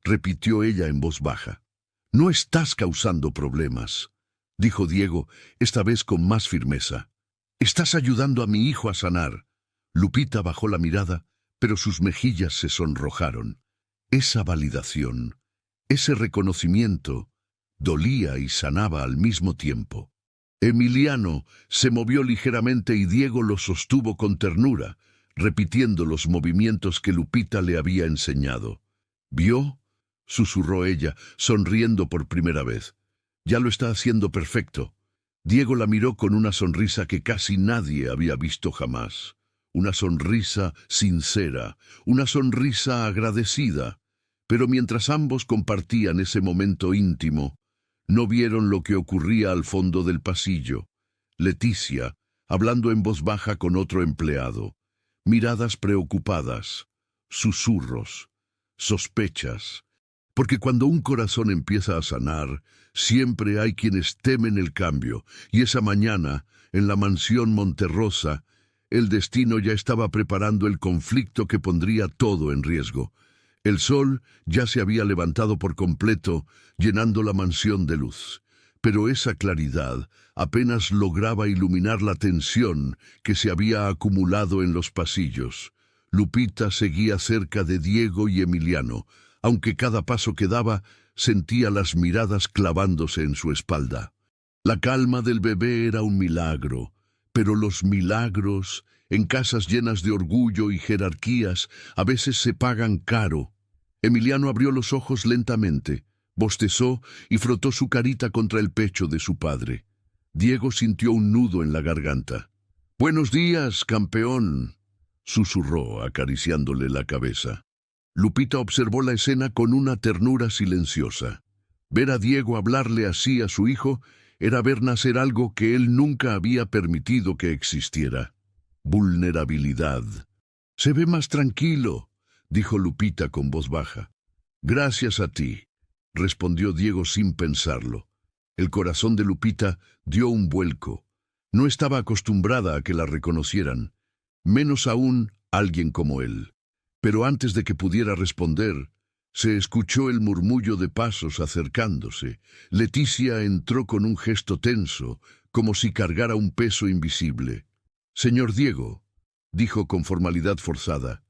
repitió ella en voz baja. «No estás causando problemas», dijo Diego, esta vez con más firmeza. «Estás ayudando a mi hijo a sanar». Lupita bajó la mirada, pero sus mejillas se sonrojaron. Esa validación, ese reconocimiento, dolía y sanaba al mismo tiempo. Emiliano se movió ligeramente y Diego lo sostuvo con ternura, repitiendo los movimientos que Lupita le había enseñado. «¿Vio?», susurró ella, sonriendo por primera vez. «Ya lo está haciendo perfecto». Diego la miró con una sonrisa que casi nadie había visto jamás. Una sonrisa sincera, una sonrisa agradecida. Pero mientras ambos compartían ese momento íntimo, no vieron lo que ocurría al fondo del pasillo. Leticia, hablando en voz baja con otro empleado. Miradas preocupadas, susurros, sospechas. Porque cuando un corazón empieza a sanar, siempre hay quienes temen el cambio, y esa mañana, en la mansión Monterrosa, el destino ya estaba preparando el conflicto que pondría todo en riesgo. El sol ya se había levantado por completo, llenando la mansión de luz. Pero esa claridad apenas lograba iluminar la tensión que se había acumulado en los pasillos. Lupita seguía cerca de Diego y Emiliano, aunque cada paso que daba sentía las miradas clavándose en su espalda. La calma del bebé era un milagro, pero los milagros En casas llenas de orgullo y jerarquías, a veces se pagan caro. Emiliano abrió los ojos lentamente, bostezó y frotó su carita contra el pecho de su padre. Diego sintió un nudo en la garganta. «Buenos días, campeón», susurró, acariciándole la cabeza. Lupita observó la escena con una ternura silenciosa. Ver a Diego hablarle así a su hijo era ver nacer algo que él nunca había permitido que existiera. Vulnerabilidad. «Se ve más tranquilo», dijo Lupita con voz baja. «Gracias a ti», respondió Diego sin pensarlo. El corazón de Lupita dio un vuelco. No estaba acostumbrada a que la reconocieran, menos aún alguien como él. Pero antes de que pudiera responder, se escuchó el murmullo de pasos acercándose. Leticia entró con un gesto tenso, como si cargara un peso invisible. «Señor Diego», dijo con formalidad forzada,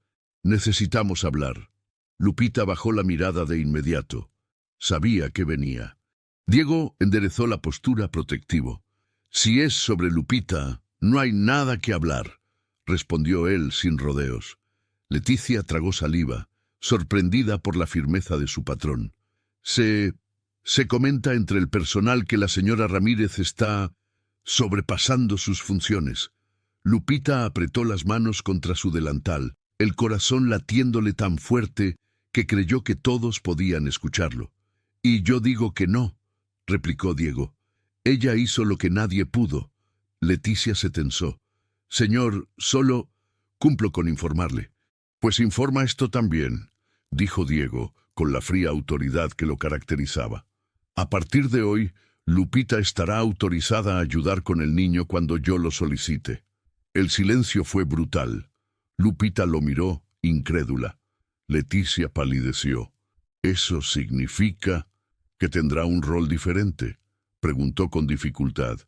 «necesitamos hablar». Lupita bajó la mirada de inmediato. Sabía que venía. Diego enderezó la postura protectivo. «Si es sobre Lupita, no hay nada que hablar», respondió él sin rodeos. Leticia tragó saliva, sorprendida por la firmeza de su patrón. Se comenta entre el personal que la señora Ramírez está sobrepasando sus funciones». Lupita apretó las manos contra su delantal, el corazón latiéndole tan fuerte que creyó que todos podían escucharlo. «Y yo digo que no», replicó Diego. «Ella hizo lo que nadie pudo». Leticia se tensó. «Señor, solo cumplo con informarle». «Pues informa esto también», dijo Diego, con la fría autoridad que lo caracterizaba. «A partir de hoy, Lupita estará autorizada a ayudar con el niño cuando yo lo solicite». El silencio fue brutal. Lupita lo miró, incrédula. Leticia palideció. «¿Eso significa que tendrá un rol diferente?», preguntó con dificultad.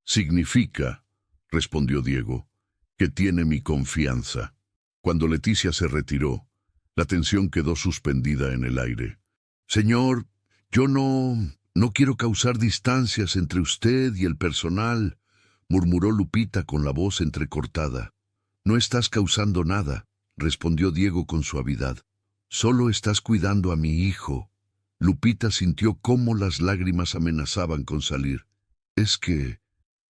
«Significa», respondió Diego, «que tiene mi confianza». Cuando Leticia se retiró, la tensión quedó suspendida en el aire. «Señor, yo no quiero causar distancias entre usted y el personal», murmuró Lupita con la voz entrecortada. «No estás causando nada», respondió Diego con suavidad. «Solo estás cuidando a mi hijo». Lupita sintió cómo las lágrimas amenazaban con salir. «Es que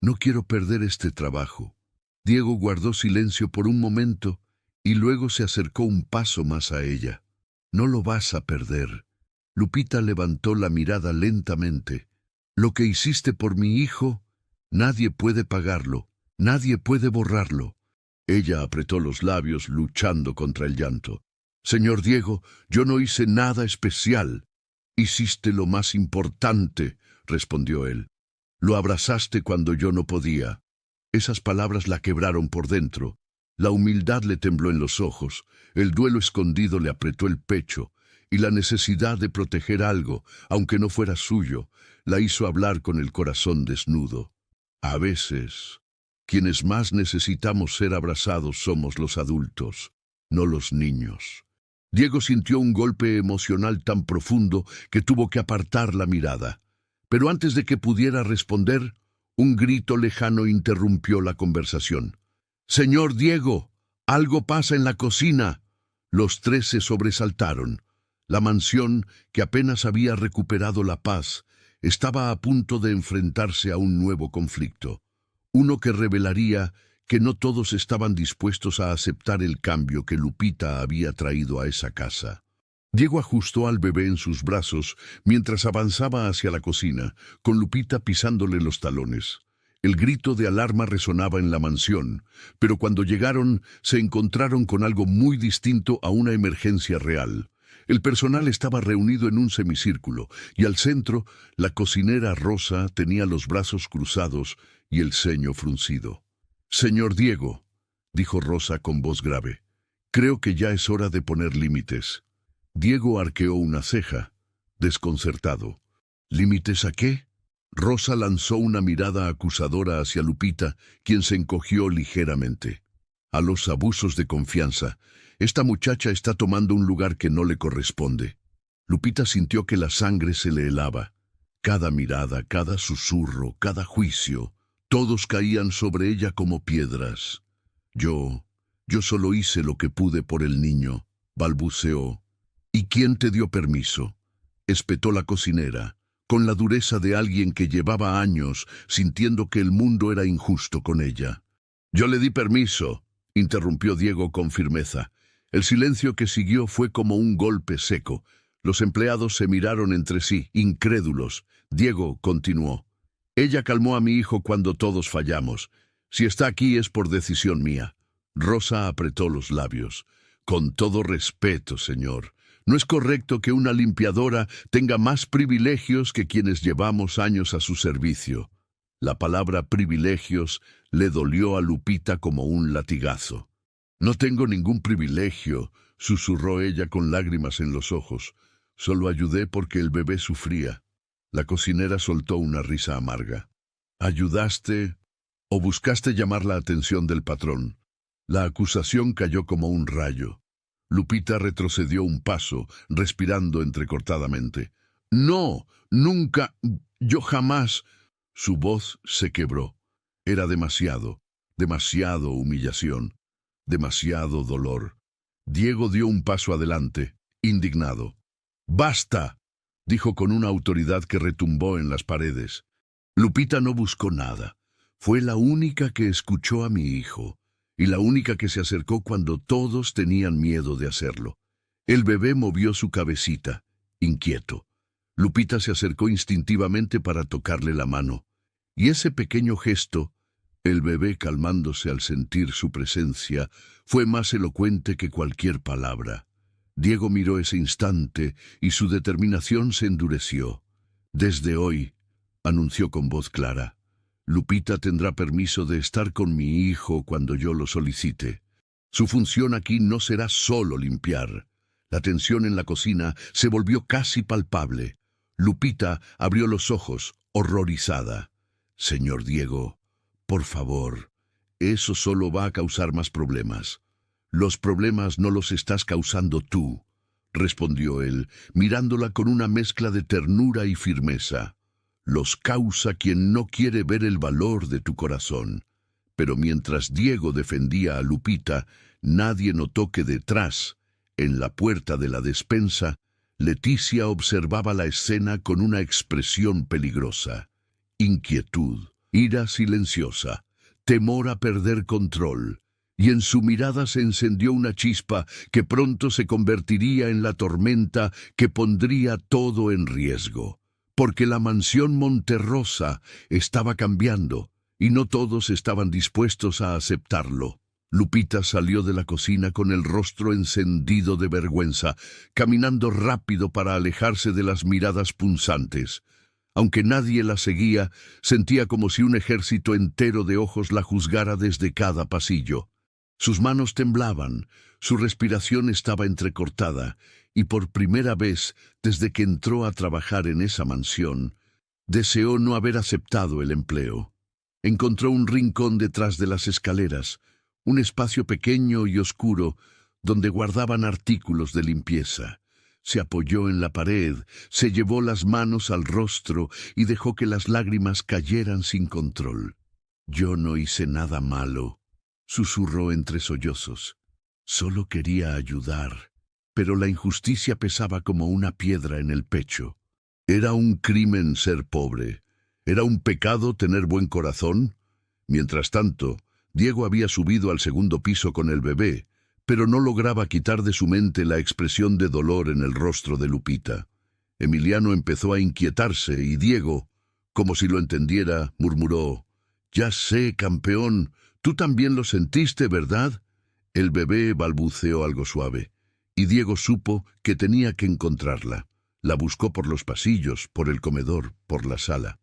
no quiero perder este trabajo». Diego guardó silencio por un momento y luego se acercó un paso más a ella. «No lo vas a perder». Lupita levantó la mirada lentamente. «Lo que hiciste por mi hijo, nadie puede pagarlo, nadie puede borrarlo». Ella apretó los labios luchando contra el llanto. «Señor Diego, yo no hice nada especial». «Hiciste lo más importante», respondió él. «Lo abrazaste cuando yo no podía». Esas palabras la quebraron por dentro. La humildad le tembló en los ojos, el duelo escondido le apretó el pecho, y la necesidad de proteger algo, aunque no fuera suyo, la hizo hablar con el corazón desnudo. «A veces, quienes más necesitamos ser abrazados somos los adultos, no los niños». Diego sintió un golpe emocional tan profundo que tuvo que apartar la mirada. Pero antes de que pudiera responder, un grito lejano interrumpió la conversación. «Señor Diego, algo pasa en la cocina». Los tres se sobresaltaron. La mansión, que apenas había recuperado la paz, estaba a punto de enfrentarse a un nuevo conflicto. Uno que revelaría que no todos estaban dispuestos a aceptar el cambio que Lupita había traído a esa casa. Diego ajustó al bebé en sus brazos mientras avanzaba hacia la cocina, con Lupita pisándole los talones. El grito de alarma resonaba en la mansión, pero cuando llegaron se encontraron con algo muy distinto a una emergencia real. El personal estaba reunido en un semicírculo, y al centro, la cocinera Rosa tenía los brazos cruzados y el ceño fruncido. «Señor Diego», dijo Rosa con voz grave, «creo que ya es hora de poner límites». Diego arqueó una ceja, desconcertado. «¿Límites a qué?». Rosa lanzó una mirada acusadora hacia Lupita, quien se encogió ligeramente. «A los abusos de confianza. Esta muchacha está tomando un lugar que no le corresponde». Lupita sintió que la sangre se le helaba. Cada mirada, cada susurro, cada juicio, todos caían sobre ella como piedras. Yo solo hice lo que pude por el niño, balbuceó. ¿Y quién te dio permiso? Espetó la cocinera, con la dureza de alguien que llevaba años sintiendo que el mundo era injusto con ella. Yo le di permiso, interrumpió Diego con firmeza. El silencio que siguió fue como un golpe seco. Los empleados se miraron entre sí, incrédulos. Diego continuó. Ella calmó a mi hijo cuando todos fallamos. Si está aquí es por decisión mía. Rosa apretó los labios. Con todo respeto, señor. No es correcto que una limpiadora tenga más privilegios que quienes llevamos años a su servicio. La palabra privilegios le dolió a Lupita como un latigazo. No tengo ningún privilegio, susurró ella con lágrimas en los ojos. Solo ayudé porque el bebé sufría. La cocinera soltó una risa amarga. ¿Ayudaste o buscaste llamar la atención del patrón? La acusación cayó como un rayo. Lupita retrocedió un paso, respirando entrecortadamente. No, nunca, yo jamás. Su voz se quebró. Era demasiado humillación, demasiado dolor. Diego dio un paso adelante, indignado. ¡Basta!, dijo con una autoridad que retumbó en las paredes. Lupita no buscó nada. Fue la única que escuchó a mi hijo, y la única que se acercó cuando todos tenían miedo de hacerlo. El bebé movió su cabecita, inquieto. Lupita se acercó instintivamente para tocarle la mano, y ese pequeño gesto, el bebé calmándose al sentir su presencia, fue más elocuente que cualquier palabra. Diego miró ese instante y su determinación se endureció. Desde hoy, anunció con voz clara, Lupita tendrá permiso de estar con mi hijo cuando yo lo solicite. Su función aquí no será solo limpiar. La tensión en la cocina se volvió casi palpable. Lupita abrió los ojos, horrorizada. Señor Diego, por favor, eso solo va a causar más problemas. Los problemas no los estás causando tú, respondió él, mirándola con una mezcla de ternura y firmeza. Los causa quien no quiere ver el valor de tu corazón. Pero mientras Diego defendía a Lupita, nadie notó que detrás, en la puerta de la despensa, Leticia observaba la escena con una expresión peligrosa. Inquietud, ira silenciosa, temor a perder control, y en su mirada se encendió una chispa que pronto se convertiría en la tormenta que pondría todo en riesgo. Porque la mansión Monterrosa estaba cambiando, y no todos estaban dispuestos a aceptarlo. Lupita salió de la cocina con el rostro encendido de vergüenza, caminando rápido para alejarse de las miradas punzantes. Aunque nadie la seguía, sentía como si un ejército entero de ojos la juzgara desde cada pasillo. Sus manos temblaban, su respiración estaba entrecortada, y por primera vez, desde que entró a trabajar en esa mansión, deseó no haber aceptado el empleo. Encontró un rincón detrás de las escaleras, un espacio pequeño y oscuro donde guardaban artículos de limpieza. Se apoyó en la pared, se llevó las manos al rostro y dejó que las lágrimas cayeran sin control. «Yo no hice nada malo», susurró entre sollozos. «Solo quería ayudar». Pero la injusticia pesaba como una piedra en el pecho. ¿Era un crimen ser pobre? ¿Era un pecado tener buen corazón? Mientras tanto, Diego había subido al segundo piso con el bebé, pero no lograba quitar de su mente la expresión de dolor en el rostro de Lupita. Emiliano empezó a inquietarse y Diego, como si lo entendiera, murmuró: «Ya sé, campeón, tú también lo sentiste, ¿verdad?». El bebé balbuceó algo suave, y Diego supo que tenía que encontrarla. La buscó por los pasillos, por el comedor, por la sala.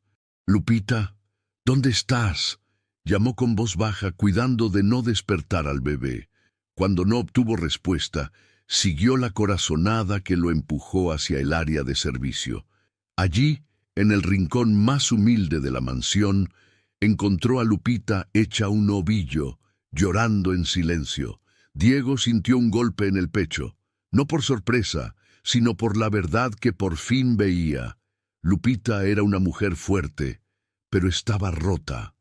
«Lupita, ¿dónde estás?», llamó con voz baja, cuidando de no despertar al bebé. Cuando no obtuvo respuesta, siguió la corazonada que lo empujó hacia el área de servicio. Allí, en el rincón más humilde de la mansión, encontró a Lupita hecha un ovillo, llorando en silencio. Diego sintió un golpe en el pecho, no por sorpresa, sino por la verdad que por fin veía. Lupita era una mujer fuerte, pero estaba rota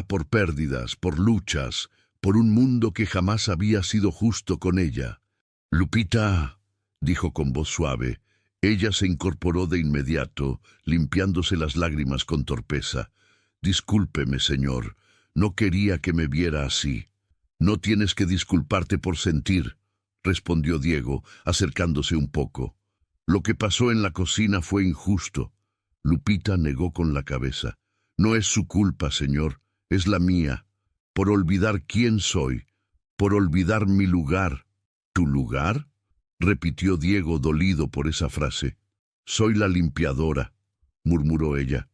por pérdidas, por luchas, por un mundo que jamás había sido justo con ella. «Lupita», dijo con voz suave. Ella se incorporó de inmediato, limpiándose las lágrimas con torpeza. «Discúlpeme, señor. No quería que me viera así». «No tienes que disculparte por sentir», respondió Diego, acercándose un poco. «Lo que pasó en la cocina fue injusto». Lupita negó con la cabeza. «No es su culpa, señor, es la mía. Por olvidar quién soy, por olvidar mi lugar». «¿Tu lugar?», repitió Diego, dolido por esa frase. «Soy la limpiadora», murmuró ella.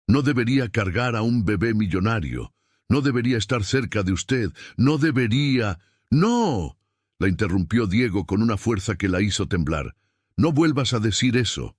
«No debería cargar a un bebé millonario. No debería estar cerca de usted. No debería...» «¡No!», la interrumpió Diego con una fuerza que la hizo temblar. «No vuelvas a decir eso».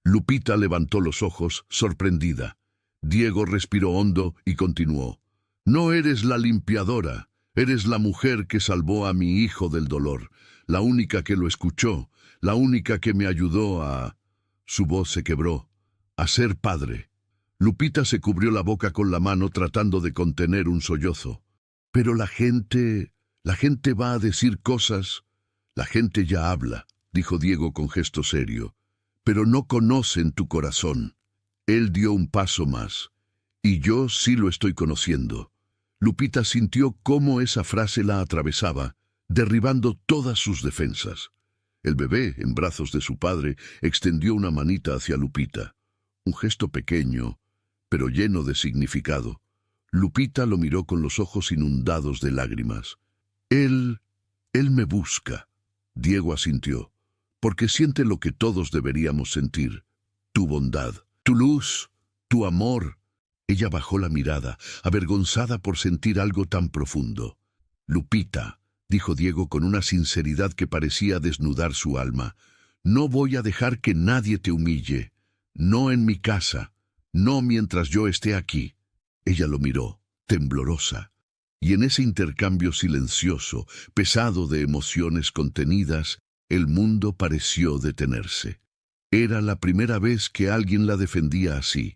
Lupita levantó los ojos, sorprendida. Diego respiró hondo y continuó. «No eres la limpiadora. Eres la mujer que salvó a mi hijo del dolor. La única que lo escuchó. La única que me ayudó a...» Su voz se quebró. «A ser padre». Lupita se cubrió la boca con la mano tratando de contener un sollozo. «Pero la gente va a decir cosas». «La gente ya habla», dijo Diego con gesto serio. «Pero no conocen tu corazón». Él dio un paso más. «Y yo sí lo estoy conociendo». Lupita sintió cómo esa frase la atravesaba, derribando todas sus defensas. El bebé, en brazos de su padre, extendió una manita hacia Lupita. Un gesto pequeño, pero lleno de significado. Lupita lo miró con los ojos inundados de lágrimas. Él me busca», Diego asintió, «porque siente lo que todos deberíamos sentir. Tu bondad, tu luz, tu amor». Ella bajó la mirada, avergonzada por sentir algo tan profundo. «Lupita», dijo Diego con una sinceridad que parecía desnudar su alma, «no voy a dejar que nadie te humille. No en mi casa. No mientras yo esté aquí». Ella lo miró, temblorosa, y en ese intercambio silencioso, pesado de emociones contenidas, el mundo pareció detenerse. Era la primera vez que alguien la defendía así.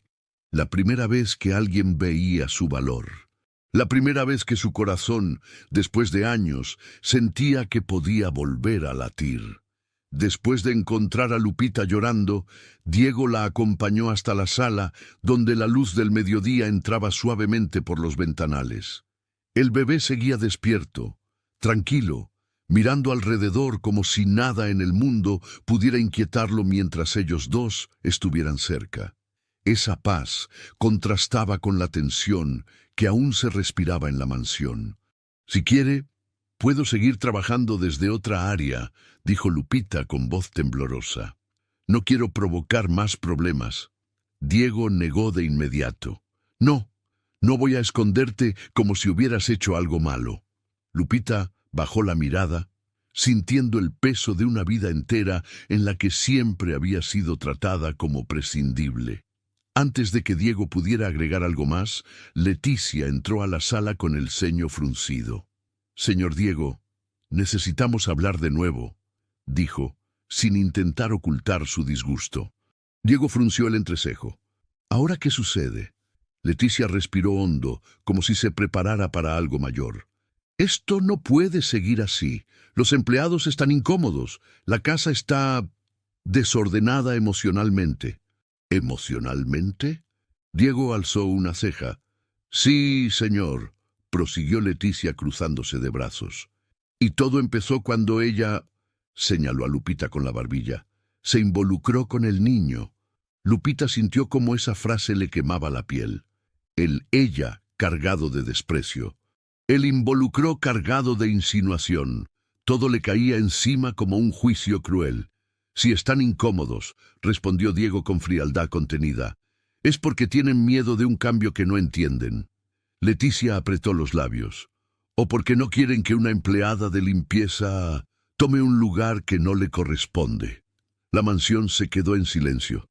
La primera vez que alguien veía su valor. La primera vez que su corazón, después de años, sentía que podía volver a latir. Después de encontrar a Lupita llorando, Diego la acompañó hasta la sala, donde la luz del mediodía entraba suavemente por los ventanales. El bebé seguía despierto, tranquilo, mirando alrededor como si nada en el mundo pudiera inquietarlo mientras ellos dos estuvieran cerca. Esa paz contrastaba con la tensión que aún se respiraba en la mansión. «Si quiere, puedo seguir trabajando desde otra área», dijo Lupita con voz temblorosa. «No quiero provocar más problemas». Diego negó de inmediato. «No, no voy a esconderte como si hubieras hecho algo malo». Lupita bajó la mirada, sintiendo el peso de una vida entera en la que siempre había sido tratada como prescindible. Antes de que Diego pudiera agregar algo más, Leticia entró a la sala con el ceño fruncido. «Señor Diego, necesitamos hablar de nuevo», dijo, sin intentar ocultar su disgusto. Diego frunció el entrecejo. «¿Ahora qué sucede?». Leticia respiró hondo, como si se preparara para algo mayor. «Esto no puede seguir así. Los empleados están incómodos. La casa está desordenada emocionalmente». «¿Emocionalmente?». Diego alzó una ceja. «Sí, señor», prosiguió Leticia cruzándose de brazos. «Y todo empezó cuando ella», señaló a Lupita con la barbilla, «se involucró con el niño». Lupita sintió cómo esa frase le quemaba la piel. El ella cargado de desprecio. El involucró cargado de insinuación. Todo le caía encima como un juicio cruel. «Si están incómodos», respondió Diego con frialdad contenida, «es porque tienen miedo de un cambio que no entienden». Leticia apretó los labios. «O porque no quieren que una empleada de limpieza tome un lugar que no le corresponde». La mansión se quedó en silencio.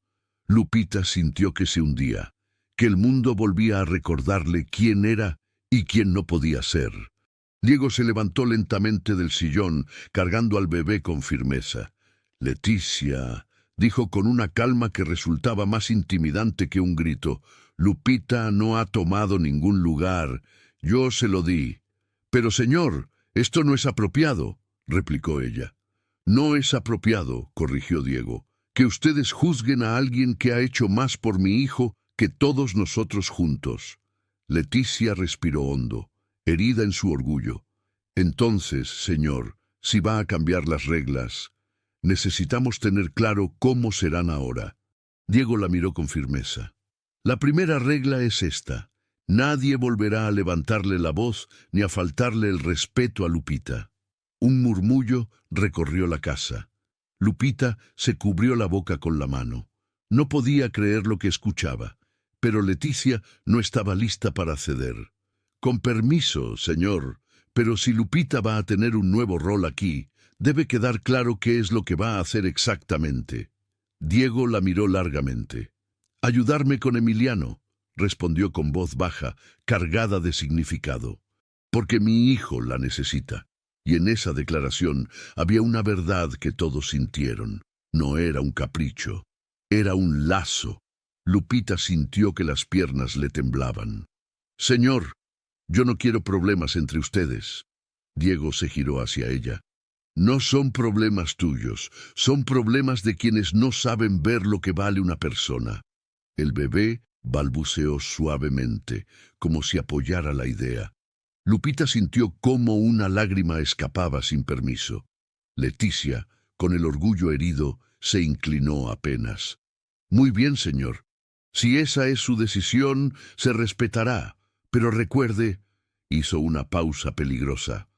Lupita sintió que se hundía, que el mundo volvía a recordarle quién era y quién no podía ser. Diego se levantó lentamente del sillón, cargando al bebé con firmeza. «Leticia», dijo con una calma que resultaba más intimidante que un grito, «Lupita no ha tomado ningún lugar. Yo se lo di. Pero señor, esto no es apropiado, replicó ella. No es apropiado, corrigió Diego, que ustedes juzguen a alguien que ha hecho más por mi hijo que todos nosotros juntos. Leticia respiró hondo, herida en su orgullo. Entonces, señor, si va a cambiar las reglas, necesitamos tener claro cómo serán ahora. Diego la miró con firmeza. La primera regla es esta. Nadie volverá a levantarle la voz ni a faltarle el respeto a Lupita. Un murmullo recorrió la casa. Lupita se cubrió la boca con la mano. No podía creer lo que escuchaba, pero Leticia no estaba lista para ceder. Con permiso, señor, pero si Lupita va a tener un nuevo rol aquí, debe quedar claro qué es lo que va a hacer exactamente. Diego la miró largamente. «Ayudarme con Emiliano», respondió con voz baja, cargada de significado. «Porque mi hijo la necesita». Y en esa declaración había una verdad que todos sintieron. No era un capricho, era un lazo. Lupita sintió que las piernas le temblaban. «Señor, yo no quiero problemas entre ustedes». Diego se giró hacia ella. «No son problemas tuyos, son problemas de quienes no saben ver lo que vale una persona». El bebé balbuceó suavemente, como si apoyara la idea. Lupita sintió cómo una lágrima escapaba sin permiso. Leticia, con el orgullo herido, se inclinó apenas. «Muy bien, señor. Si esa es su decisión, se respetará. Pero recuerde», hizo una pausa peligrosa,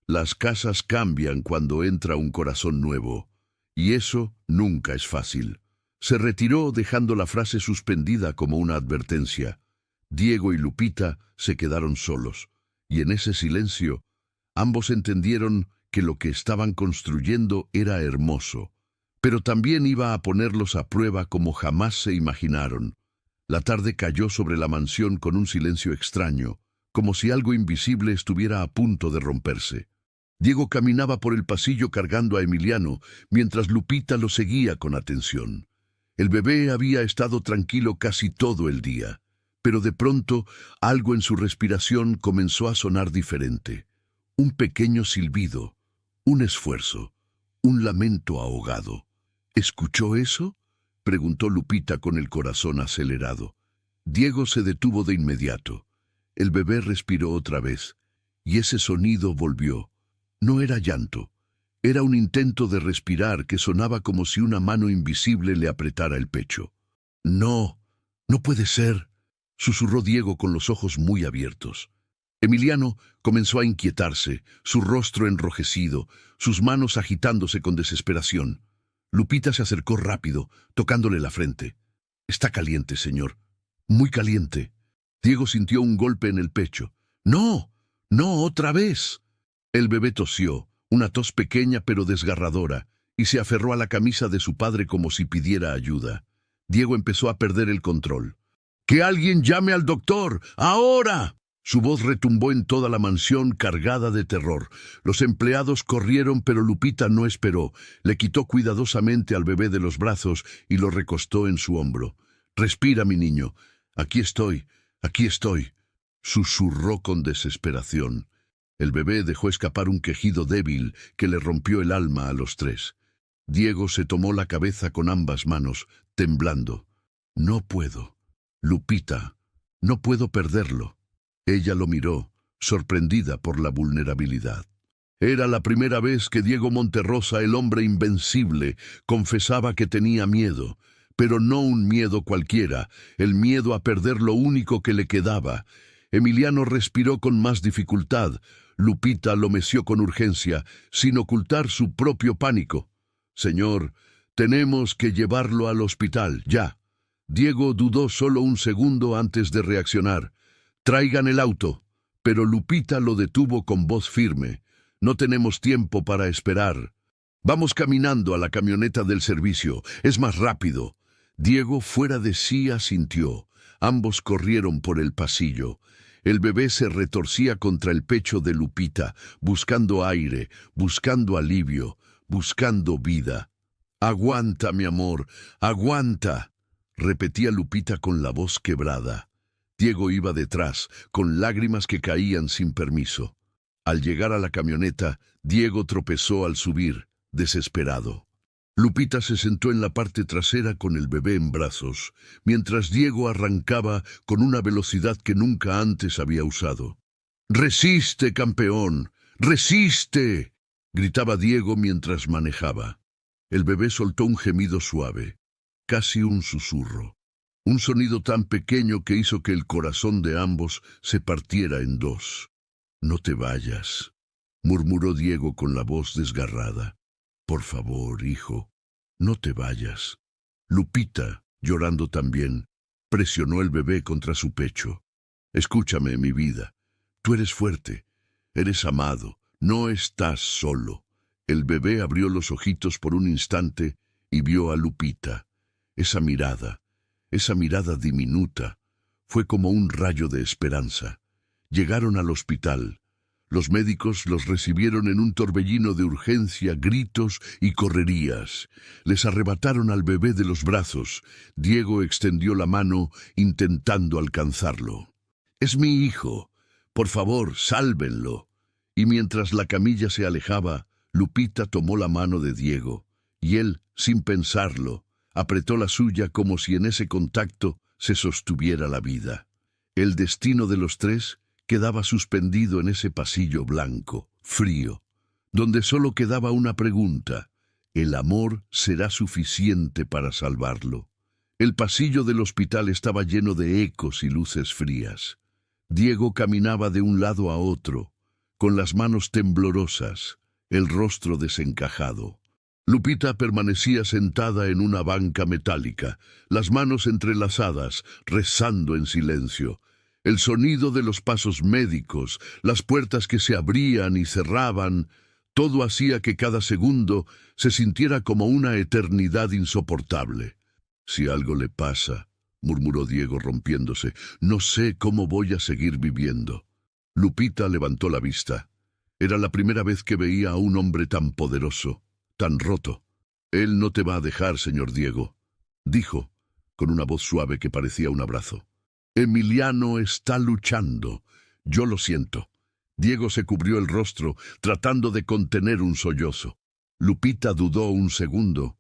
«las casas cambian cuando entra un corazón nuevo, y eso nunca es fácil». Se retiró dejando la frase suspendida como una advertencia. Diego y Lupita se quedaron solos, y en ese silencio, ambos entendieron que lo que estaban construyendo era hermoso, pero también iba a ponerlos a prueba como jamás se imaginaron. La tarde cayó sobre la mansión con un silencio extraño, como si algo invisible estuviera a punto de romperse. Diego caminaba por el pasillo cargando a Emiliano, mientras Lupita lo seguía con atención. El bebé había estado tranquilo casi todo el día, pero de pronto algo en su respiración comenzó a sonar diferente. Un pequeño silbido, un esfuerzo, un lamento ahogado. ¿Escuchó eso?, preguntó Lupita con el corazón acelerado. Diego se detuvo de inmediato. El bebé respiró otra vez, y ese sonido volvió. No era llanto. Era un intento de respirar que sonaba como si una mano invisible le apretara el pecho. «No, no puede ser», susurró Diego con los ojos muy abiertos. Emiliano comenzó a inquietarse, su rostro enrojecido, sus manos agitándose con desesperación. Lupita se acercó rápido, tocándole la frente. «Está caliente, señor. Muy caliente». Diego sintió un golpe en el pecho. «No, no, otra vez». El bebé tosió, una tos pequeña pero desgarradora, y se aferró a la camisa de su padre como si pidiera ayuda. Diego empezó a perder el control. «¡Que alguien llame al doctor! ¡Ahora!». Su voz retumbó en toda la mansión cargada de terror. Los empleados corrieron, pero Lupita no esperó. Le quitó cuidadosamente al bebé de los brazos y lo recostó en su hombro. «Respira, mi niño. Aquí estoy, susurró con desesperación. El bebé dejó escapar un quejido débil que le rompió el alma a los tres. Diego se tomó la cabeza con ambas manos, temblando. «No puedo. Lupita, no puedo perderlo». Ella lo miró, sorprendida por la vulnerabilidad. Era la primera vez que Diego Monterrosa, el hombre invencible, confesaba que tenía miedo, pero no un miedo cualquiera, el miedo a perder lo único que le quedaba. Emiliano respiró con más dificultad. Lupita lo meció con urgencia, sin ocultar su propio pánico. «Señor, tenemos que llevarlo al hospital, ya». Diego dudó solo un segundo antes de reaccionar. «Traigan el auto». Pero Lupita lo detuvo con voz firme. «No tenemos tiempo para esperar. Vamos caminando a la camioneta del servicio. Es más rápido». Diego, fuera de sí, asintió. Ambos corrieron por el pasillo. El bebé se retorcía contra el pecho de Lupita, buscando aire, buscando alivio, buscando vida. «Aguanta, mi amor, aguanta», repetía Lupita con la voz quebrada. Diego iba detrás, con lágrimas que caían sin permiso. Al llegar a la camioneta, Diego tropezó al subir, desesperado. Lupita se sentó en la parte trasera con el bebé en brazos, mientras Diego arrancaba con una velocidad que nunca antes había usado. «¡Resiste, campeón! ¡Resiste!», gritaba Diego mientras manejaba. El bebé soltó un gemido suave, casi un susurro. Un sonido tan pequeño que hizo que el corazón de ambos se partiera en dos. «No te vayas», murmuró Diego con la voz desgarrada. «Por favor, hijo, no te vayas». Lupita, llorando también, presionó el bebé contra su pecho. «Escúchame, mi vida. Tú eres fuerte, eres amado, no estás solo». El bebé abrió los ojitos por un instante y vio a Lupita. Esa mirada diminuta, fue como un rayo de esperanza. Llegaron al hospital. Los médicos los recibieron en un torbellino de urgencia, gritos y correrías. Les arrebataron al bebé de los brazos. Diego extendió la mano intentando alcanzarlo. «Es mi hijo. Por favor, sálvenlo». Y mientras la camilla se alejaba, Lupita tomó la mano de Diego, y él, sin pensarlo, apretó la suya como si en ese contacto se sostuviera la vida. El destino de los tres quedaba suspendido en ese pasillo blanco, frío, donde solo quedaba una pregunta: ¿el amor será suficiente para salvarlo? El pasillo del hospital estaba lleno de ecos y luces frías. Diego caminaba de un lado a otro, con las manos temblorosas, el rostro desencajado. Lupita permanecía sentada en una banca metálica, las manos entrelazadas, rezando en silencio. El sonido de los pasos médicos, las puertas que se abrían y cerraban, todo hacía que cada segundo se sintiera como una eternidad insoportable. «Si algo le pasa», murmuró Diego rompiéndose, «no sé cómo voy a seguir viviendo». Lupita levantó la vista. Era la primera vez que veía a un hombre tan poderoso, tan roto. «Él no te va a dejar, señor Diego», dijo, con una voz suave que parecía un abrazo. «Emiliano está luchando. Yo lo siento». Diego se cubrió el rostro, tratando de contener un sollozo. Lupita dudó un segundo,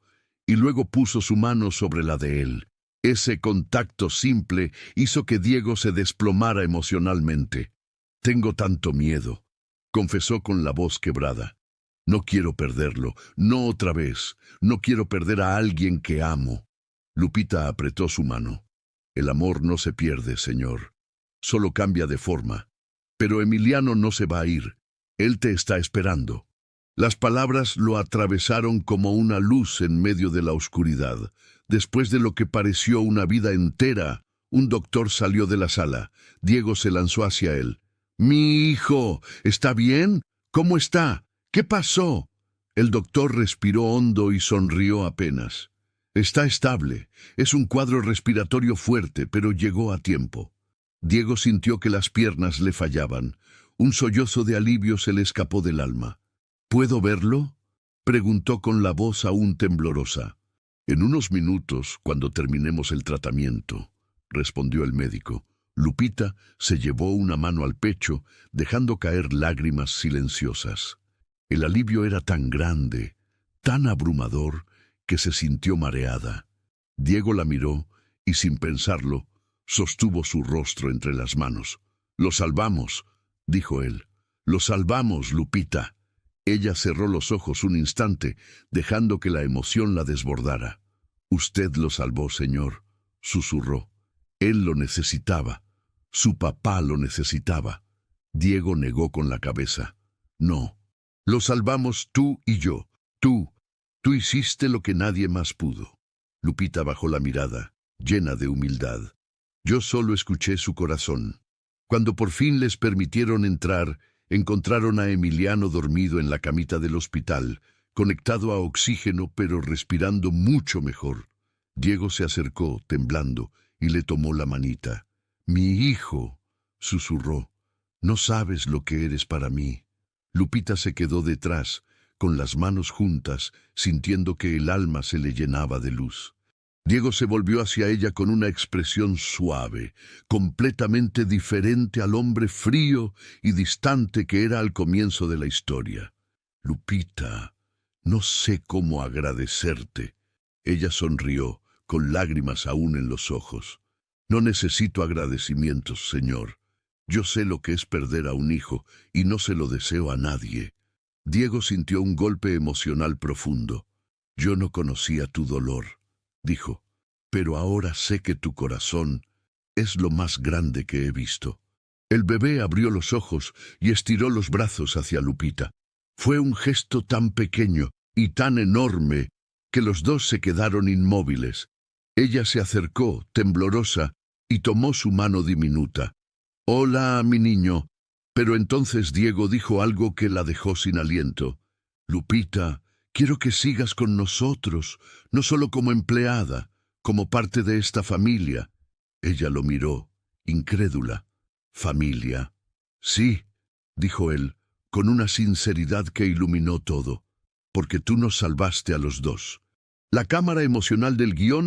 y luego puso su mano sobre la de él. Ese contacto simple hizo que Diego se desplomara emocionalmente. «Tengo tanto miedo», confesó con la voz quebrada. «No quiero perderlo, no otra vez. No quiero perder a alguien que amo». Lupita apretó su mano. «El amor no se pierde, señor. Solo cambia de forma. Pero Emiliano no se va a ir. Él te está esperando». Las palabras lo atravesaron como una luz en medio de la oscuridad. Después de lo que pareció una vida entera, un doctor salió de la sala. Diego se lanzó hacia él. «Mi hijo, ¿está bien? ¿Cómo está? ¿Qué pasó?». El doctor respiró hondo y sonrió apenas. «Está estable. Es un cuadro respiratorio fuerte, pero llegó a tiempo». Diego sintió que las piernas le fallaban. Un sollozo de alivio se le escapó del alma. «¿Puedo verlo?», preguntó con la voz aún temblorosa. «En unos minutos, cuando terminemos el tratamiento», respondió el médico. Lupita se llevó una mano al pecho, dejando caer lágrimas silenciosas. El alivio era tan grande, tan abrumador, que se sintió mareada. Diego la miró y, sin pensarlo, sostuvo su rostro entre las manos. «Lo salvamos», dijo él. «Lo salvamos, Lupita». Ella cerró los ojos un instante, dejando que la emoción la desbordara. «Usted lo salvó, señor», susurró. «Él lo necesitaba. Su papá lo necesitaba». Diego negó con la cabeza. «No. Lo salvamos tú y yo. Tú hiciste lo que nadie más pudo». Lupita bajó la mirada, llena de humildad. «Yo solo escuché su corazón». Cuando por fin les permitieron entrar, encontraron a Emiliano dormido en la camita del hospital, conectado a oxígeno pero respirando mucho mejor. Diego se acercó, temblando, y le tomó la manita. «Mi hijo», susurró, «no sabes lo que eres para mí». Lupita se quedó detrás, con las manos juntas, sintiendo que el alma se le llenaba de luz. Diego se volvió hacia ella con una expresión suave, completamente diferente al hombre frío y distante que era al comienzo de la historia. Lupita, no sé cómo agradecerte. Ella sonrió, con lágrimas aún en los ojos. No necesito agradecimientos, señor. Yo sé lo que es perder a un hijo y no se lo deseo a nadie. Diego sintió un golpe emocional profundo. Yo no conocía tu dolor, dijo, pero ahora sé que tu corazón es lo más grande que he visto. El bebé abrió los ojos y estiró los brazos hacia Lupita. Fue un gesto tan pequeño y tan enorme que los dos se quedaron inmóviles. Ella se acercó, temblorosa, y tomó su mano diminuta. «Hola, mi niño». Pero entonces Diego dijo algo que la dejó sin aliento. «Lupita, quiero que sigas con nosotros, no solo como empleada, como parte de esta familia». Ella lo miró, incrédula. «¿Familia?» «Sí», dijo él, con una sinceridad que iluminó todo, «porque tú nos salvaste a los dos». La cámara emocional del guión